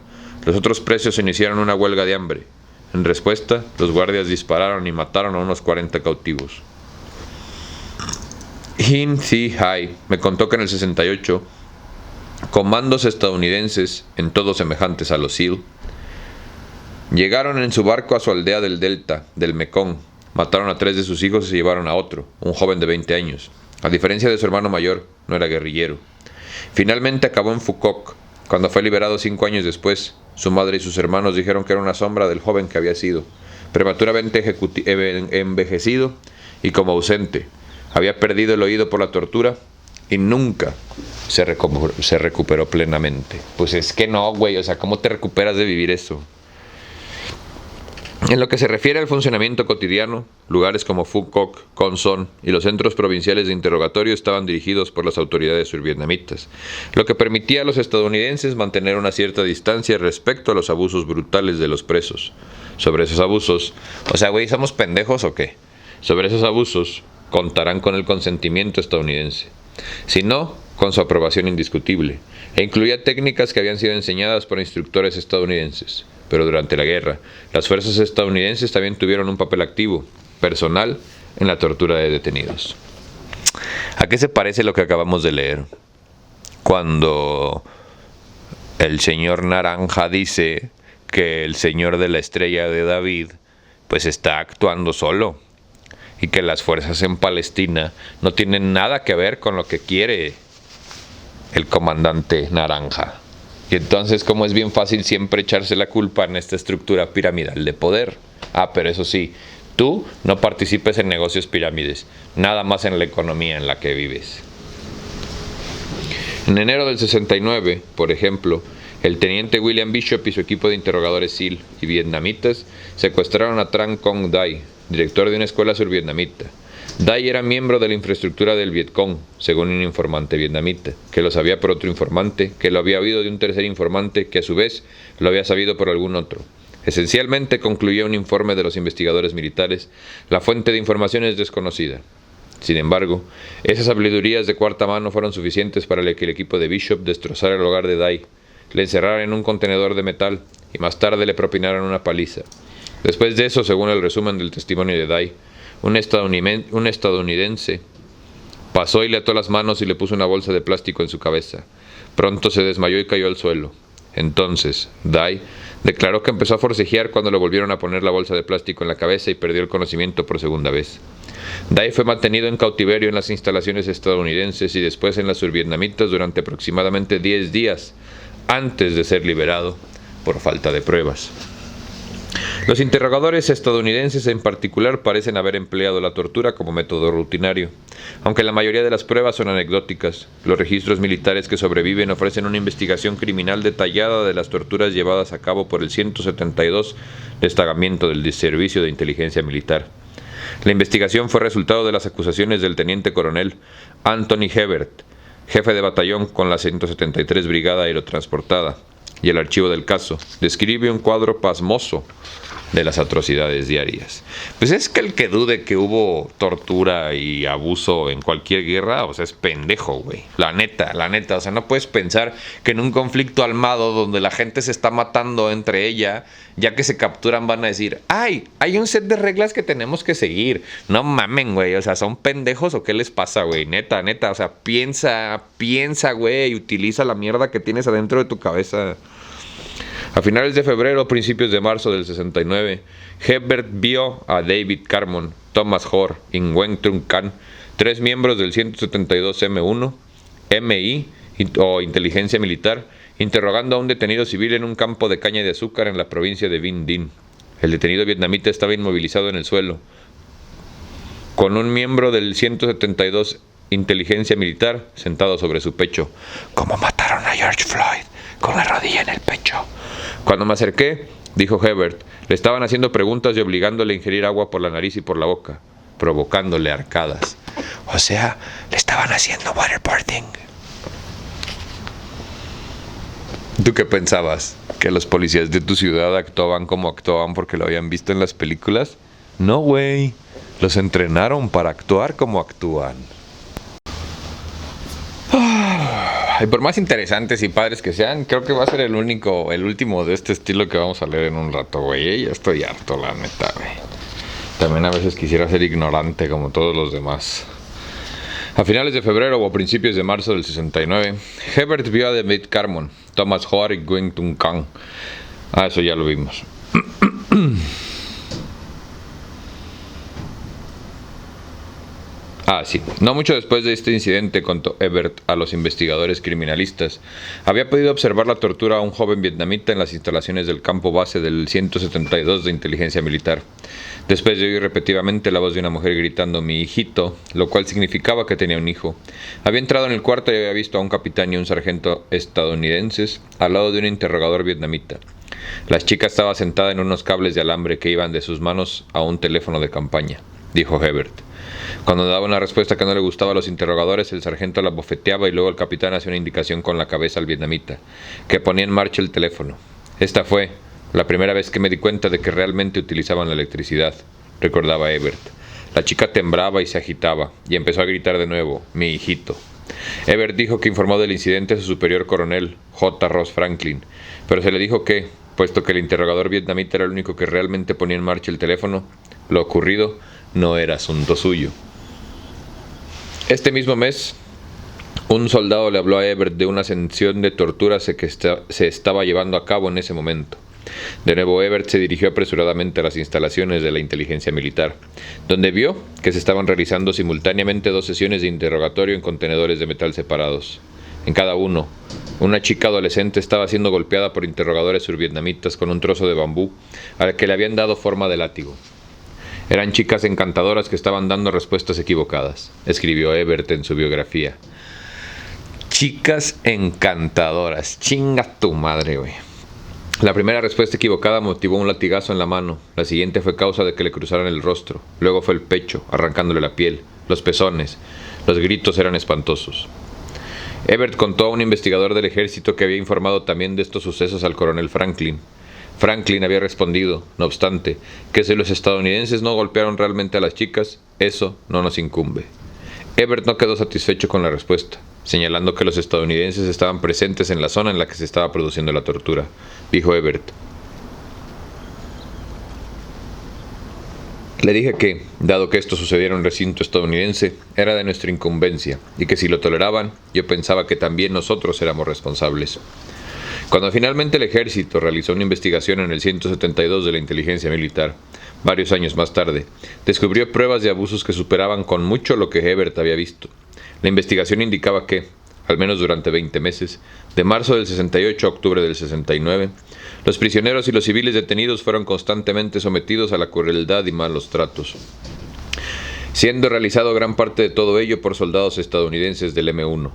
los otros presos iniciaron una huelga de hambre. En respuesta, los guardias dispararon y mataron a unos 40 cautivos. Hin Thi Hai me contó que en el 68, comandos estadounidenses, en todo semejantes a los SEAL, llegaron en su barco a su aldea del delta, del Mekong, mataron a 3 de sus hijos y se llevaron a otro, un joven de 20 años. A diferencia de su hermano mayor, no era guerrillero. Finalmente acabó en Foucault. Cuando fue liberado 5 años después, su madre y sus hermanos dijeron que era una sombra del joven que había sido, prematuramente envejecido y como ausente. Había perdido el oído por la tortura y nunca se recuperó plenamente. Pues es que no, güey, o sea, ¿cómo te recuperas de vivir eso? En lo que se refiere al funcionamiento cotidiano, lugares como Phu Quoc, Con Son y los centros provinciales de interrogatorio estaban dirigidos por las autoridades survietnamitas, lo que permitía a los estadounidenses mantener una cierta distancia respecto a los abusos brutales de los presos. Sobre esos abusos, o sea, güey, ¿somos pendejos o qué? Sobre esos abusos contarán con el consentimiento estadounidense, si no, con su aprobación indiscutible, e incluía técnicas que habían sido enseñadas por instructores estadounidenses. Pero durante la guerra, las fuerzas estadounidenses también tuvieron un papel activo, personal, en la tortura de detenidos. ¿A qué se parece lo que acabamos de leer? Cuando el señor Naranja dice que el señor de la estrella de David pues está actuando solo y que las fuerzas en Palestina no tienen nada que ver con lo que quiere el comandante Naranja. Y entonces, como es bien fácil siempre echarse la culpa en esta estructura piramidal de poder. Pero eso sí, tú no participes en negocios pirámides, nada más en la economía en la que vives. En enero del 69, por ejemplo, el teniente William Bishop y su equipo de interrogadores SEAL y vietnamitas secuestraron a Tran Cong Dai, director de una escuela survietnamita. Dai era miembro de la infraestructura del Vietcong, según un informante vietnamita, que lo sabía por otro informante, que lo había oído de un tercer informante, que a su vez lo había sabido por algún otro. Esencialmente, concluía un informe de los investigadores militares, la fuente de información es desconocida. Sin embargo, esas sabidurías de cuarta mano fueron suficientes para que el equipo de Bishop destrozara el hogar de Dai, le encerraran en un contenedor de metal y más tarde le propinaran una paliza. Después de eso, según el resumen del testimonio de Dai, un estadounidense pasó y le ató las manos y le puso una bolsa de plástico en su cabeza. Pronto se desmayó y cayó al suelo. Entonces, Dai declaró que empezó a forcejear cuando le volvieron a poner la bolsa de plástico en la cabeza y perdió el conocimiento por segunda vez. Dai fue mantenido en cautiverio en las instalaciones estadounidenses y después en las survietnamitas durante aproximadamente 10 días, antes de ser liberado por falta de pruebas. Los interrogadores estadounidenses en particular parecen haber empleado la tortura como método rutinario. Aunque la mayoría de las pruebas son anecdóticas, los registros militares que sobreviven ofrecen una investigación criminal detallada de las torturas llevadas a cabo por el 172 Destacamento del Servicio de Inteligencia Militar. La investigación fue resultado de las acusaciones del teniente coronel Anthony Hebert, jefe de batallón con la 173 Brigada Aerotransportada, y el archivo del caso describe un cuadro pasmoso de las atrocidades diarias. Pues es que el que dude que hubo tortura y abuso en cualquier guerra, o sea, es pendejo, güey. La neta, o sea, no puedes pensar que en un conflicto armado donde la gente se está matando entre ella, ya que se capturan van a decir, ¡ay! Hay un set de reglas que tenemos que seguir. No mamen, güey, o sea, ¿son pendejos o qué les pasa, güey? Neta, o sea, piensa, güey, y utiliza la mierda que tienes adentro de tu cabeza. A finales de febrero o principios de marzo del 69, Hebert vio a David Carmon, Thomas Hoare y Nguyen Trung Can, 3 miembros del 172 M1, MI o Inteligencia Militar, interrogando a un detenido civil en un campo de caña de azúcar en la provincia de Vinh Dinh. El detenido vietnamita estaba inmovilizado en el suelo, con un miembro del 172 Inteligencia Militar sentado sobre su pecho. ¿Cómo mataron a George Floyd? Con la rodilla en el pecho. Cuando me acerqué, dijo Hebert, le estaban haciendo preguntas y obligándole a ingerir agua por la nariz y por la boca, provocándole arcadas. O sea, le estaban haciendo waterboarding. ¿Tú qué pensabas? ¿Que los policías de tu ciudad actuaban como actuaban porque lo habían visto en las películas? No, güey. Los entrenaron para actuar como actúan. Y por más interesantes y padres que sean, creo que va a ser el último de este estilo que vamos a leer en un rato, güey. Ya estoy harto, la neta, güey. También a veces quisiera ser ignorante como todos los demás. A finales de febrero o a principios de marzo del 69, Hebert vio a David Carmon, Thomas Hoare y Gwyn Tung Kang. Eso ya lo vimos. Sí. No mucho después de este incidente, contó Hebert a los investigadores criminalistas, había podido observar la tortura a un joven vietnamita en las instalaciones del campo base del 172 de inteligencia militar. Después de oír repetidamente la voz de una mujer gritando "mi hijito", lo cual significaba que tenía un hijo, había entrado en el cuarto y había visto a un capitán y un sargento estadounidenses al lado de un interrogador vietnamita. La chica estaba sentada en unos cables de alambre que iban de sus manos a un teléfono de campaña, dijo Hebert. Cuando daba una respuesta que no le gustaba a los interrogadores, el sargento la bofeteaba y luego el capitán hacía una indicación con la cabeza al vietnamita, que ponía en marcha el teléfono. Esta fue la primera vez que me di cuenta de que realmente utilizaban la electricidad, recordaba Hebert. La chica temblaba y se agitaba, y empezó a gritar de nuevo, "mi hijito". Hebert dijo que informó del incidente a su superior coronel, J. Ross Franklin, pero se le dijo que, puesto que el interrogador vietnamita era el único que realmente ponía en marcha el teléfono, lo ocurrido no era asunto suyo. Este mismo mes, un soldado le habló a Hebert de una sesión de torturas que se estaba llevando a cabo en ese momento. De nuevo, Hebert se dirigió apresuradamente a las instalaciones de la inteligencia militar, donde vio que se estaban realizando simultáneamente 2 sesiones de interrogatorio en contenedores de metal separados. En cada uno, una chica adolescente estaba siendo golpeada por interrogadores survietnamitas con un trozo de bambú al que le habían dado forma de látigo. Eran chicas encantadoras que estaban dando respuestas equivocadas, escribió Hebert en su biografía. Chicas encantadoras, chinga tu madre, güey. La primera respuesta equivocada motivó un latigazo en la mano, la siguiente fue causa de que le cruzaran el rostro, luego fue el pecho, arrancándole la piel, los pezones. Los gritos eran espantosos. Hebert contó a un investigador del ejército que había informado también de estos sucesos al coronel Franklin. Franklin había respondido, no obstante, que si los estadounidenses no golpearon realmente a las chicas, eso no nos incumbe. Hebert no quedó satisfecho con la respuesta, señalando que los estadounidenses estaban presentes en la zona en la que se estaba produciendo la tortura. Dijo Hebert: le dije que, dado que esto sucediera en un recinto estadounidense, era de nuestra incumbencia, y que si lo toleraban, yo pensaba que también nosotros éramos responsables. Cuando finalmente el ejército realizó una investigación en el 172 de la inteligencia militar, varios años más tarde, descubrió pruebas de abusos que superaban con mucho lo que Hebert había visto. La investigación indicaba que, al menos durante 20 meses, de marzo del 68 a octubre del 69, los prisioneros y los civiles detenidos fueron constantemente sometidos a la crueldad y malos tratos, siendo realizado gran parte de todo ello por soldados estadounidenses del M1,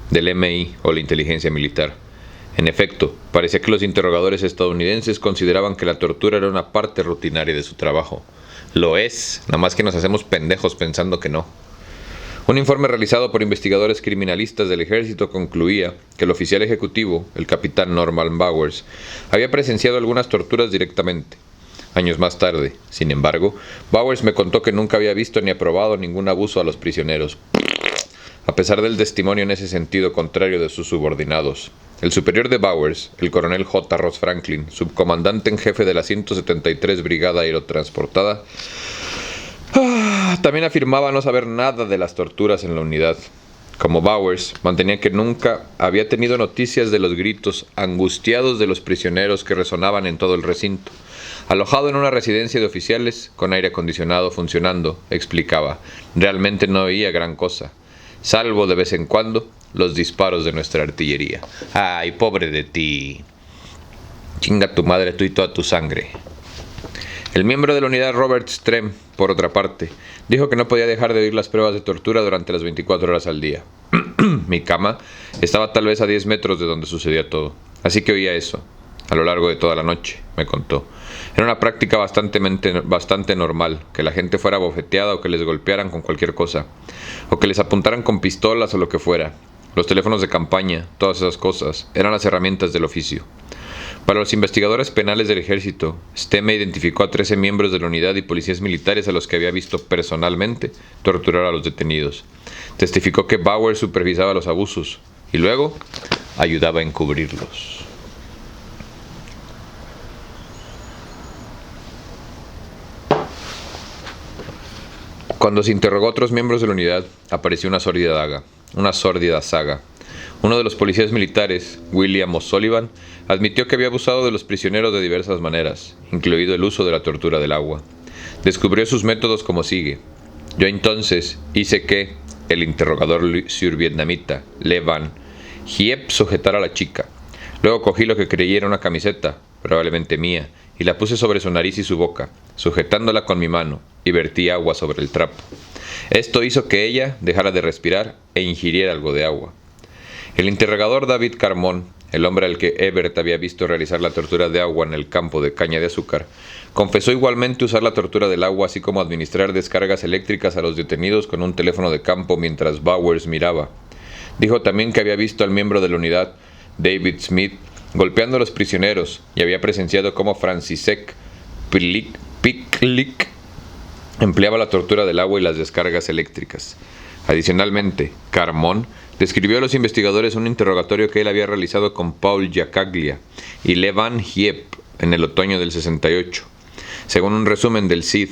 del MI o la inteligencia militar. En efecto, parecía que los interrogadores estadounidenses consideraban que la tortura era una parte rutinaria de su trabajo. Lo es, nada más que nos hacemos pendejos pensando que no. Un informe realizado por investigadores criminalistas del ejército concluía que el oficial ejecutivo, el capitán Norman Bowers, había presenciado algunas torturas directamente. Años más tarde, sin embargo, Bowers me contó que nunca había visto ni aprobado ningún abuso a los prisioneros, a pesar del testimonio en ese sentido contrario de sus subordinados. El superior de Bowers, el coronel J. Ross Franklin, subcomandante en jefe de la 173 Brigada Aerotransportada, también afirmaba no saber nada de las torturas en la unidad. Como Bowers, mantenía que nunca había tenido noticias de los gritos angustiados de los prisioneros que resonaban en todo el recinto. Alojado en una residencia de oficiales, con aire acondicionado funcionando, explicaba, realmente no oía gran cosa, salvo de vez en cuando los disparos de nuestra artillería. ¡Ay, pobre de ti! Chinga tu madre tú y toda tu sangre. El miembro de la unidad Robert Strem, por otra parte, dijo que no podía dejar de oír las pruebas de tortura durante las 24 horas al día. Mi cama estaba tal vez a 10 metros de donde sucedía todo, así que oía eso a lo largo de toda la noche, me contó. Era una práctica bastante normal, que la gente fuera bofeteada o que les golpearan con cualquier cosa, o que les apuntaran con pistolas o lo que fuera. los teléfonos de campaña, todas esas cosas, eran las herramientas del oficio. Para los investigadores penales del ejército, Stemme identificó a 13 miembros de la unidad y policías militares a los que había visto personalmente torturar a los detenidos. Testificó que Bowers supervisaba los abusos y luego ayudaba a encubrirlos. Cuando se interrogó a otros miembros de la unidad, apareció una sórdida saga. Uno de los policías militares, William O'Sullivan, admitió que había abusado de los prisioneros de diversas maneras, incluido el uso de la tortura del agua. Descubrió sus métodos como sigue. Yo entonces hice que el interrogador survietnamita, Le Van Hiep, sujetara a la chica. Luego cogí lo que creí era una camiseta, probablemente mía, y la puse sobre su nariz y su boca, sujetándola con mi mano, y vertí agua sobre el trapo. Esto hizo que ella dejara de respirar e ingiriera algo de agua. El interrogador David Carmón, el hombre al que Ebert había visto realizar la tortura de agua en el campo de caña de azúcar, confesó igualmente usar la tortura del agua así como administrar descargas eléctricas a los detenidos con un teléfono de campo mientras Bowers miraba. Dijo también que había visto al miembro de la unidad, David Smith, golpeando a los prisioneros y había presenciado cómo Francisek Piklik empleaba la tortura del agua y las descargas eléctricas. Adicionalmente, Carmón describió a los investigadores un interrogatorio que él había realizado con Paul Giacaglia y Le Van Hiep en el otoño del 68. Según un resumen del CID,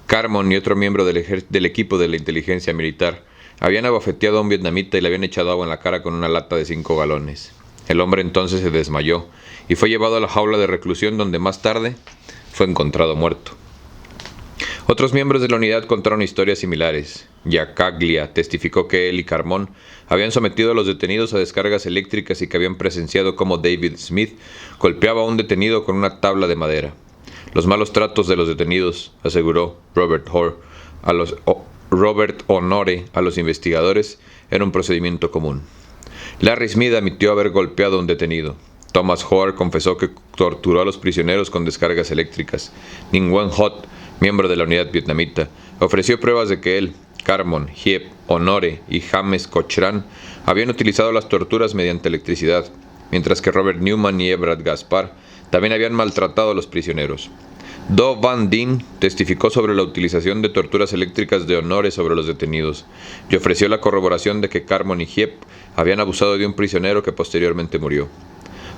Carmón y otro miembro del equipo de la inteligencia militar habían abofeteado a un vietnamita y le habían echado agua en la cara con una lata de 5 galones. El hombre entonces se desmayó y fue llevado a la jaula de reclusión donde más tarde fue encontrado muerto. Otros miembros de la unidad contaron historias similares. Giacaglia testificó que él y Carmón habían sometido a los detenidos a descargas eléctricas y que habían presenciado cómo David Smith golpeaba a un detenido con una tabla de madera. Los malos tratos de los detenidos, aseguró Robert Honore a los investigadores, era un procedimiento común. Larry Smith admitió haber golpeado a un detenido. Thomas Hoare confesó que torturó a los prisioneros con descargas eléctricas. Ninh Nguyen Hot, miembro de la unidad vietnamita, ofreció pruebas de que él, Carmón, Hiep, Honore y James Cochran habían utilizado las torturas mediante electricidad, mientras que Robert Newman y Ebrard Gaspar también habían maltratado a los prisioneros. Do Van Dien testificó sobre la utilización de torturas eléctricas de Honore sobre los detenidos y ofreció la corroboración de que Carmón y Hiep habían abusado de un prisionero que posteriormente murió.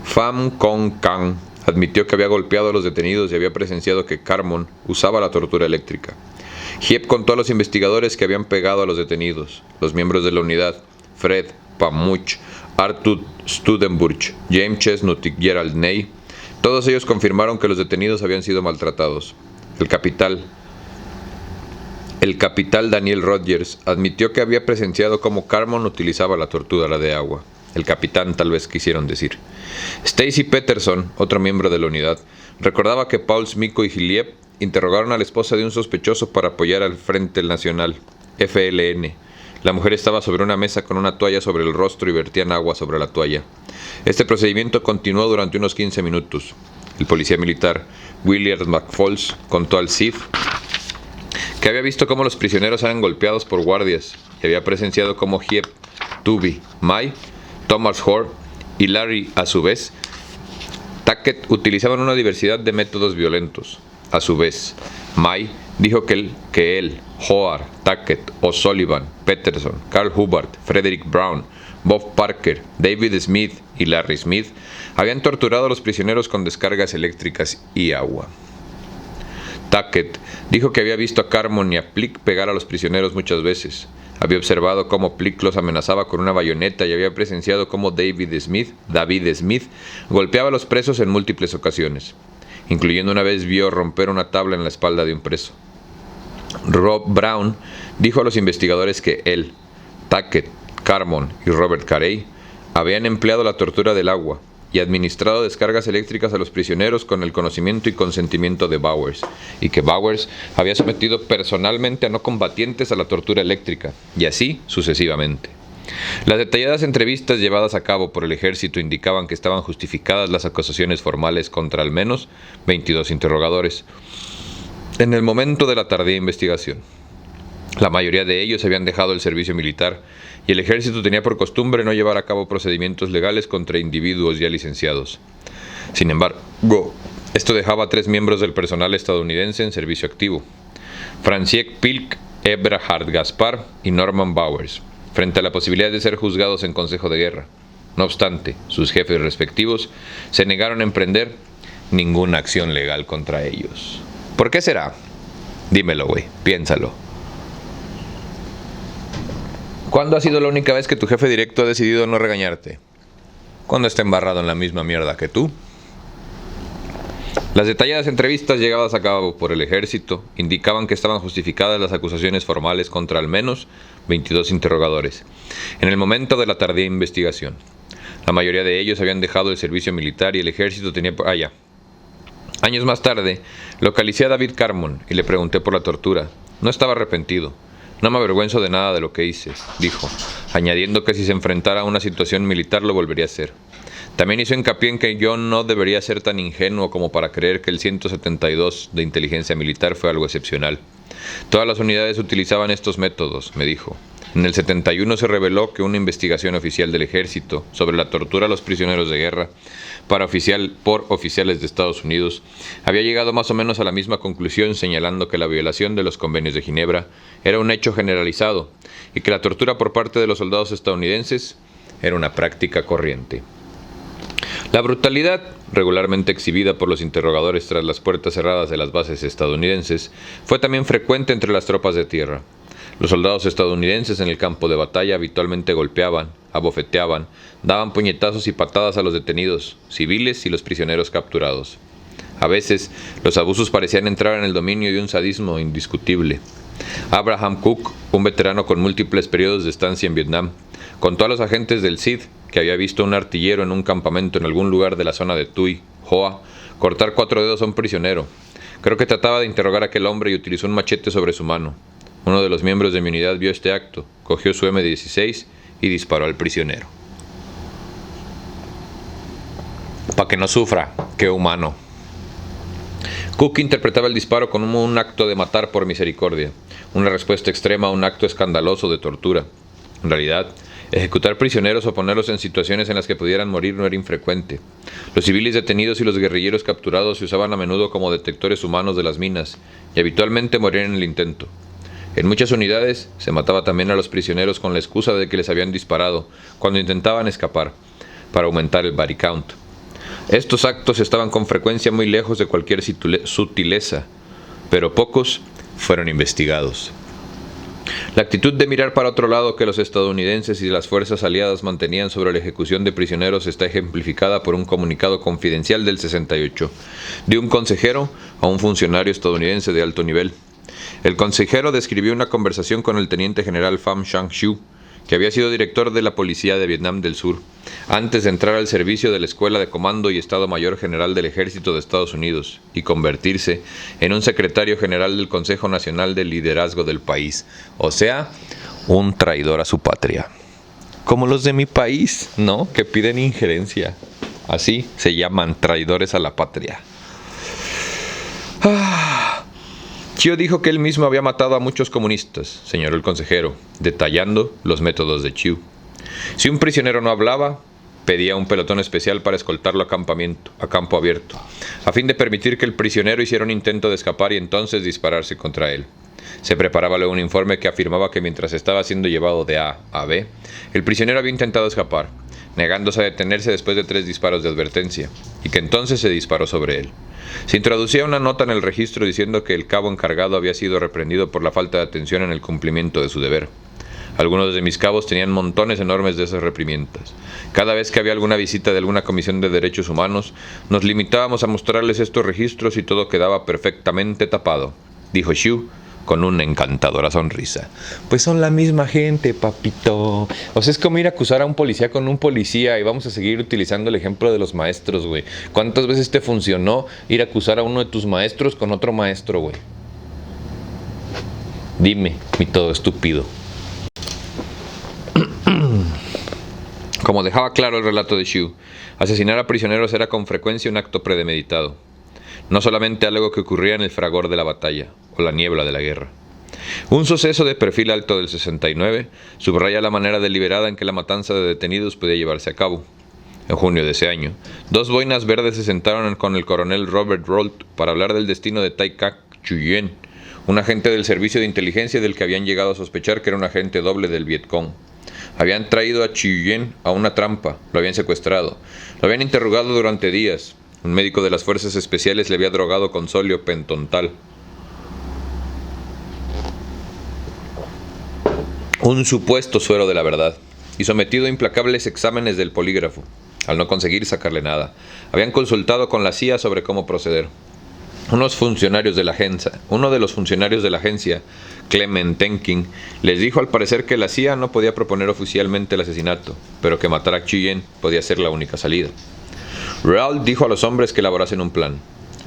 Pham Kong Kang admitió que había golpeado a los detenidos y había presenciado que Carmón usaba la tortura eléctrica. Hiep contó a los investigadores que habían pegado a los detenidos. Los miembros de la unidad, Fred Pamuch, Arthur Studenburg, James Chestnut y Gerald Ney, todos ellos confirmaron que los detenidos habían sido maltratados. El capitán Daniel Rogers admitió que había presenciado cómo Carmón utilizaba la tortura de agua. El capitán, tal vez quisieron decir. Stacy Peterson, otro miembro de la unidad, recordaba que Paul Smiko y Hilliep interrogaron a la esposa de un sospechoso para apoyar al Frente Nacional, FLN. La mujer estaba sobre una mesa con una toalla sobre el rostro y vertían agua sobre la toalla. Este procedimiento continuó durante unos 15 minutos. El policía militar, William McFalls, contó al CIF que había visto cómo los prisioneros eran golpeados por guardias y había presenciado cómo Hiep, Tubi, Mai, Thomas Hoare y Larry, a su vez, Tackett utilizaban una diversidad de métodos violentos. A su vez, Mai dijo que él, Hoare, Tackett, O'Sullivan, Peterson, Carl Hubbard, Frederick Brown, Bob Parker, David Smith y Larry Smith habían torturado a los prisioneros con descargas eléctricas y agua. Tackett dijo que había visto a Carmón y a Plick pegar a los prisioneros muchas veces. Había observado cómo Plick los amenazaba con una bayoneta y había presenciado cómo David Smith golpeaba a los presos en múltiples ocasiones, incluyendo una vez vio romper una tabla en la espalda de un preso. Rob Brown dijo a los investigadores que él, Tackett, Carmón y Robert Carey habían empleado la tortura del agua y administrado descargas eléctricas a los prisioneros con el conocimiento y consentimiento de Bowers, y que Bowers había sometido personalmente a no combatientes a la tortura eléctrica, y así sucesivamente. Las detalladas entrevistas llevadas a cabo por el ejército indicaban que estaban justificadas las acusaciones formales contra al menos 22 interrogadores en el momento de la tardía investigación. La mayoría de ellos habían dejado el servicio militar y el ejército tenía por costumbre no llevar a cabo procedimientos legales contra individuos ya licenciados. Sin embargo, esto dejaba a 3 miembros del personal estadounidense en servicio activo: Franciszek Pilk, Eberhard Gaspar y Norman Bowers, frente a la posibilidad de ser juzgados en consejo de guerra. No obstante, sus jefes respectivos se negaron a emprender ninguna acción legal contra ellos. ¿Por qué será? Dímelo, güey, piénsalo. ¿Cuándo ha sido la única vez que tu jefe directo ha decidido no regañarte? ¿Cuándo está embarrado en la misma mierda que tú? Las detalladas entrevistas llevadas a cabo por el ejército indicaban que estaban justificadas las acusaciones formales contra al menos 22 interrogadores en el momento de la tardía investigación. La mayoría de ellos habían dejado el servicio militar y el ejército tenía allá. Años más tarde, localicé a David Carmon y le pregunté por la tortura. No estaba arrepentido. No me avergüenzo de nada de lo que hice, dijo, añadiendo que si se enfrentara a una situación militar lo volvería a hacer. También hizo hincapié en que yo no debería ser tan ingenuo como para creer que el 172 de inteligencia militar fue algo excepcional. Todas las unidades utilizaban estos métodos, me dijo. En el 71 se reveló que una investigación oficial del ejército sobre la tortura a los prisioneros de guerra por oficiales de Estados Unidos había llegado más o menos a la misma conclusión, señalando que la violación de los convenios de Ginebra era un hecho generalizado y que la tortura por parte de los soldados estadounidenses era una práctica corriente. La brutalidad, regularmente exhibida por los interrogadores tras las puertas cerradas de las bases estadounidenses, fue también frecuente entre las tropas de tierra. Los soldados estadounidenses en el campo de batalla habitualmente golpeaban, abofeteaban, daban puñetazos y patadas a los detenidos, civiles y los prisioneros capturados. A veces, los abusos parecían entrar en el dominio de un sadismo indiscutible. Abraham Cook, un veterano con múltiples periodos de estancia en Vietnam, contó a los agentes del CID que había visto a un artillero en un campamento en algún lugar de la zona de Tuy, Hoa, cortar 4 dedos a un prisionero. Creo que trataba de interrogar a aquel hombre y utilizó un machete sobre su mano. Uno de los miembros de mi unidad vio este acto, cogió su M16 y disparó al prisionero. Pa' que no sufra, qué humano. Cook interpretaba el disparo como un acto de matar por misericordia, una respuesta extrema a un acto escandaloso de tortura. En realidad, ejecutar prisioneros o ponerlos en situaciones en las que pudieran morir no era infrecuente. Los civiles detenidos y los guerrilleros capturados se usaban a menudo como detectores humanos de las minas y habitualmente morían en el intento. En muchas unidades se mataba también a los prisioneros con la excusa de que les habían disparado cuando intentaban escapar, para aumentar el body count. Estos actos estaban con frecuencia muy lejos de cualquier sutileza, pero pocos fueron investigados. La actitud de mirar para otro lado que los estadounidenses y las fuerzas aliadas mantenían sobre la ejecución de prisioneros está ejemplificada por un comunicado confidencial del 68, de un consejero a un funcionario estadounidense de alto nivel. El consejero describió una conversación con el teniente general Pham Sang Shu, que había sido director de la policía de Vietnam del Sur, antes de entrar al servicio de la Escuela de Comando y Estado Mayor General del Ejército de Estados Unidos y convertirse en un secretario general del Consejo Nacional de Liderazgo del país, o sea, un traidor a su patria. Como los de mi país, ¿no? Que piden injerencia. Así se llaman, traidores a la patria. Chiu dijo que él mismo había matado a muchos comunistas, señaló el consejero, detallando los métodos de Chiu. Si un prisionero no hablaba, pedía un pelotón especial para escoltarlo a campo abierto, a fin de permitir que el prisionero hiciera un intento de escapar y entonces dispararse contra él. Se preparaba luego un informe que afirmaba que mientras estaba siendo llevado de A a B, el prisionero había intentado escapar, negándose a detenerse después de 3 disparos de advertencia, y que entonces se disparó sobre él. Se introducía una nota en el registro diciendo que el cabo encargado había sido reprendido por la falta de atención en el cumplimiento de su deber. Algunos de mis cabos tenían montones enormes de esas reprimiendas. Cada vez que había alguna visita de alguna comisión de derechos humanos, nos limitábamos a mostrarles estos registros y todo quedaba perfectamente tapado, dijo Shu con una encantadora sonrisa. Pues son la misma gente, papito. O sea, es como ir a acusar a un policía con un policía y vamos a seguir utilizando el ejemplo de los maestros, güey. ¿Cuántas veces te funcionó ir a acusar a uno de tus maestros con otro maestro, güey? Dime, mi todo estúpido. Como dejaba claro el relato de Shu, asesinar a prisioneros era con frecuencia un acto premeditado. No solamente algo que ocurría en el fragor de la batalla o la niebla de la guerra. Un suceso de perfil alto del 69 subraya la manera deliberada en que la matanza de detenidos podía llevarse a cabo. En junio de ese año, 2 boinas verdes se sentaron con el coronel Robert Rolt para hablar del destino de Tai Kak Chuyen, un agente del servicio de inteligencia del que habían llegado a sospechar que era un agente doble del Vietcong. Habían traído a Chuyen a una trampa, lo habían secuestrado, lo habían interrogado durante días. Un médico de las fuerzas especiales le había drogado con sóleo pentontal, un supuesto suero de la verdad, y sometido a implacables exámenes del polígrafo. Al no conseguir sacarle nada, habían consultado con la CIA sobre cómo proceder. Uno de los funcionarios de la agencia, Clement Tenkin, les dijo al parecer que la CIA no podía proponer oficialmente el asesinato, pero que matar a Chuyen podía ser la única salida. Raoul dijo a los hombres que elaborasen un plan.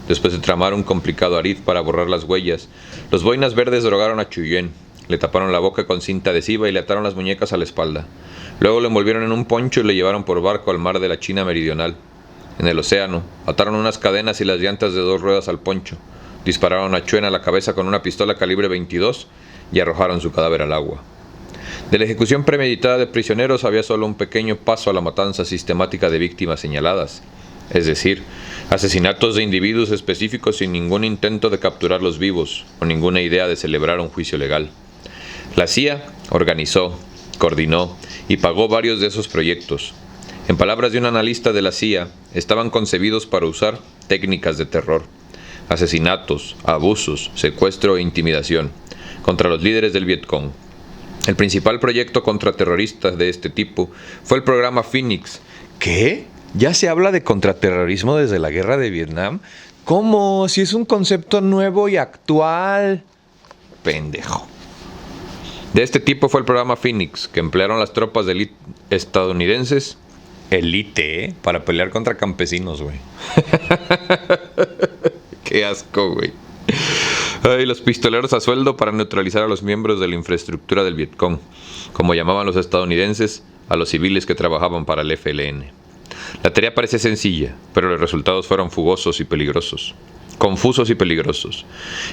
Después de tramar un complicado arid para borrar las huellas, los boinas verdes drogaron a Chuyen, le taparon la boca con cinta adhesiva y le ataron las muñecas a la espalda. Luego lo envolvieron en un poncho y le llevaron por barco al mar de la China meridional. En el océano, ataron unas cadenas y las llantas de 2 ruedas al poncho, dispararon a Chuen a la cabeza con una pistola calibre 22 y arrojaron su cadáver al agua. De la ejecución premeditada de prisioneros había solo un pequeño paso a la matanza sistemática de víctimas señaladas, es decir, asesinatos de individuos específicos sin ningún intento de capturarlos vivos o ninguna idea de celebrar un juicio legal. La CIA organizó, coordinó y pagó varios de esos proyectos. En palabras de un analista de la CIA, estaban concebidos para usar técnicas de terror, asesinatos, abusos, secuestro e intimidación contra los líderes del Vietcong. El principal proyecto contraterrorista de este tipo fue el programa Phoenix. ¿Qué? ¿Ya se habla de contraterrorismo desde la guerra de Vietnam? ¿Cómo? Si es un concepto nuevo y actual. Pendejo. De este tipo fue el programa Phoenix, que emplearon las tropas de élite estadounidenses, para pelear contra campesinos, güey. Qué asco, güey. Y los pistoleros a sueldo para neutralizar a los miembros de la infraestructura del Vietcong, como llamaban los estadounidenses a los civiles que trabajaban para el FLN. La tarea parece sencilla, pero los resultados fueron confusos y peligrosos.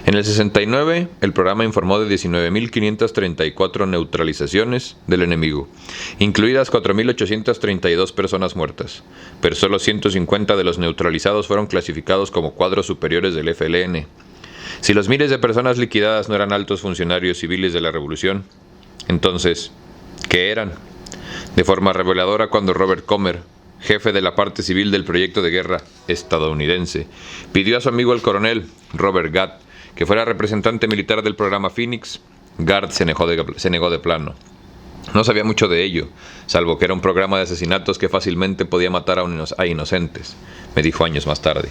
En el 69, el programa informó de 19.534 neutralizaciones del enemigo, incluidas 4.832 personas muertas, pero solo 150 de los neutralizados fueron clasificados como cuadros superiores del FLN. Si los miles de personas liquidadas no eran altos funcionarios civiles de la revolución, entonces, ¿qué eran? De forma reveladora, cuando Robert Comer, jefe de la parte civil del proyecto de guerra estadounidense, pidió a su amigo el coronel Robert Gadd que fuera representante militar del programa Phoenix, Gadd se negó de plano. No sabía mucho de ello, salvo que era un programa de asesinatos que fácilmente podía matar a inocentes, me dijo años más tarde.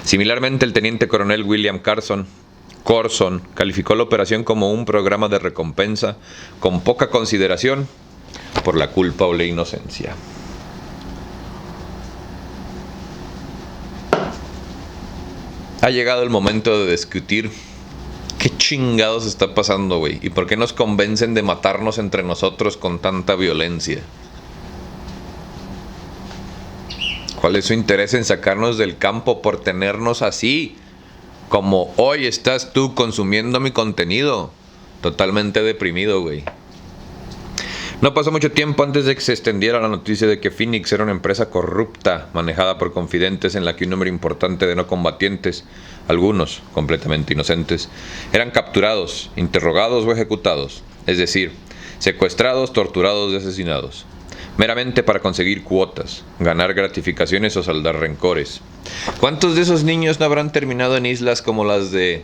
Similarmente, el teniente coronel William Corson calificó la operación como un programa de recompensa con poca consideración por la culpa o la inocencia. Ha llegado el momento de discutir qué chingados está pasando, güey, y por qué nos convencen de matarnos entre nosotros con tanta violencia. ¿Cuál es su interés en sacarnos del campo por tenernos así? Como hoy estás tú consumiendo mi contenido. Totalmente deprimido, güey. No pasó mucho tiempo antes de que se extendiera la noticia de que Phoenix era una empresa corrupta, manejada por confidentes en la que un número importante de no combatientes, algunos completamente inocentes, eran capturados, interrogados o ejecutados, es decir, secuestrados, torturados y asesinados, meramente para conseguir cuotas, ganar gratificaciones o saldar rencores. ¿Cuántos de esos niños no habrán terminado en islas como las de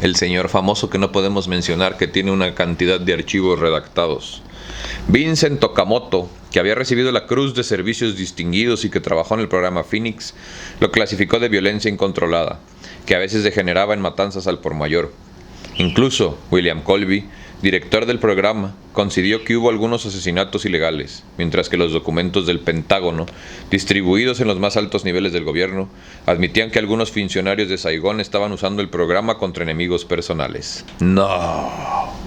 el señor famoso que no podemos mencionar, que tiene una cantidad de archivos redactados? Vincent Okamoto, que había recibido la Cruz de Servicios Distinguidos y que trabajó en el programa Phoenix, lo clasificó de violencia incontrolada, que a veces degeneraba en matanzas al por mayor. Incluso William Colby, director del programa, consideró que hubo algunos asesinatos ilegales, mientras que los documentos del Pentágono, distribuidos en los más altos niveles del gobierno, admitían que algunos funcionarios de Saigón estaban usando el programa contra enemigos personales. ¡No!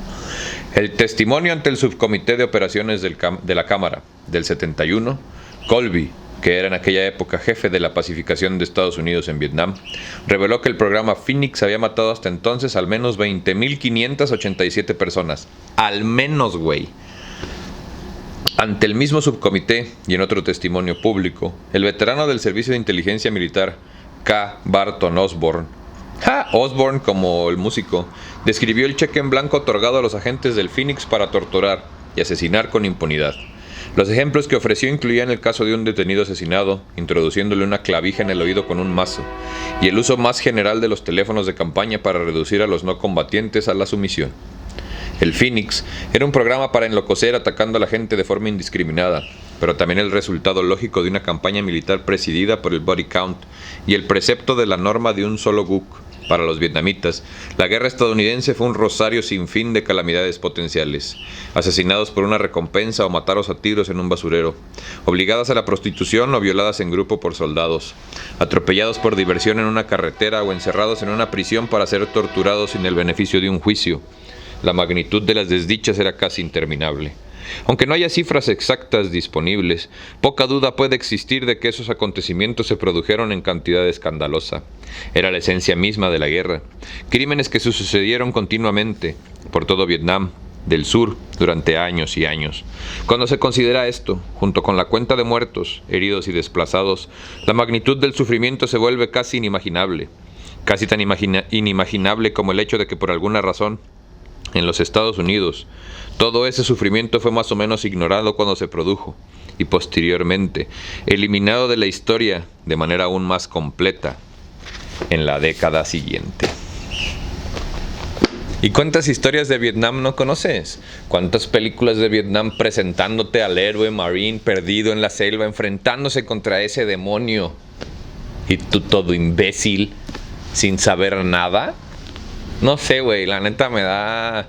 El testimonio ante el Subcomité de Operaciones de la Cámara del 71, Colby, que era en aquella época jefe de la pacificación de Estados Unidos en Vietnam, reveló que el programa Phoenix había matado hasta entonces al menos 20.587 personas. Al menos, güey. Ante el mismo subcomité y en otro testimonio público, el veterano del Servicio de Inteligencia Militar, K. Barton Osborne, Osborne como el músico, describió el cheque en blanco otorgado a los agentes del Phoenix para torturar y asesinar con impunidad. Los ejemplos que ofreció incluían el caso de un detenido asesinado, introduciéndole una clavija en el oído con un mazo, y el uso más general de los teléfonos de campaña para reducir a los no combatientes a la sumisión. El Phoenix era un programa para enloquecer atacando a la gente de forma indiscriminada, pero también el resultado lógico de una campaña militar presidida por el body count y el precepto de la norma de un solo guk. Para los vietnamitas, la guerra estadounidense fue un rosario sin fin de calamidades potenciales: asesinados por una recompensa o matados a tiros en un basurero, obligadas a la prostitución o violadas en grupo por soldados, atropellados por diversión en una carretera o encerrados en una prisión para ser torturados sin el beneficio de un juicio. La magnitud de las desdichas era casi interminable. Aunque no haya cifras exactas disponibles, poca duda puede existir de que esos acontecimientos se produjeron en cantidad escandalosa. Era la esencia misma de la guerra. Crímenes que se sucedieron continuamente por todo Vietnam del Sur durante años y años. Cuando se considera esto, junto con la cuenta de muertos, heridos y desplazados, la magnitud del sufrimiento se vuelve casi inimaginable. Casi tan inimaginable como el hecho de que por alguna razón, en los Estados Unidos, todo ese sufrimiento fue más o menos ignorado cuando se produjo y posteriormente eliminado de la historia de manera aún más completa en la década siguiente. ¿Y cuántas historias de Vietnam no conoces? ¿Cuántas películas de Vietnam presentándote al héroe marine perdido en la selva enfrentándose contra ese demonio y tú todo imbécil sin saber nada? No sé, güey, la neta me da...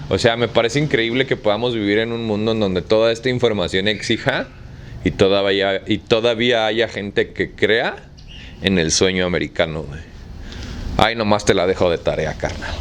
O sea, me parece increíble que podamos vivir en un mundo en donde toda esta información exija y todavía haya gente que crea en el sueño americano, güey. Ay, nomás te la dejo de tarea, carnal.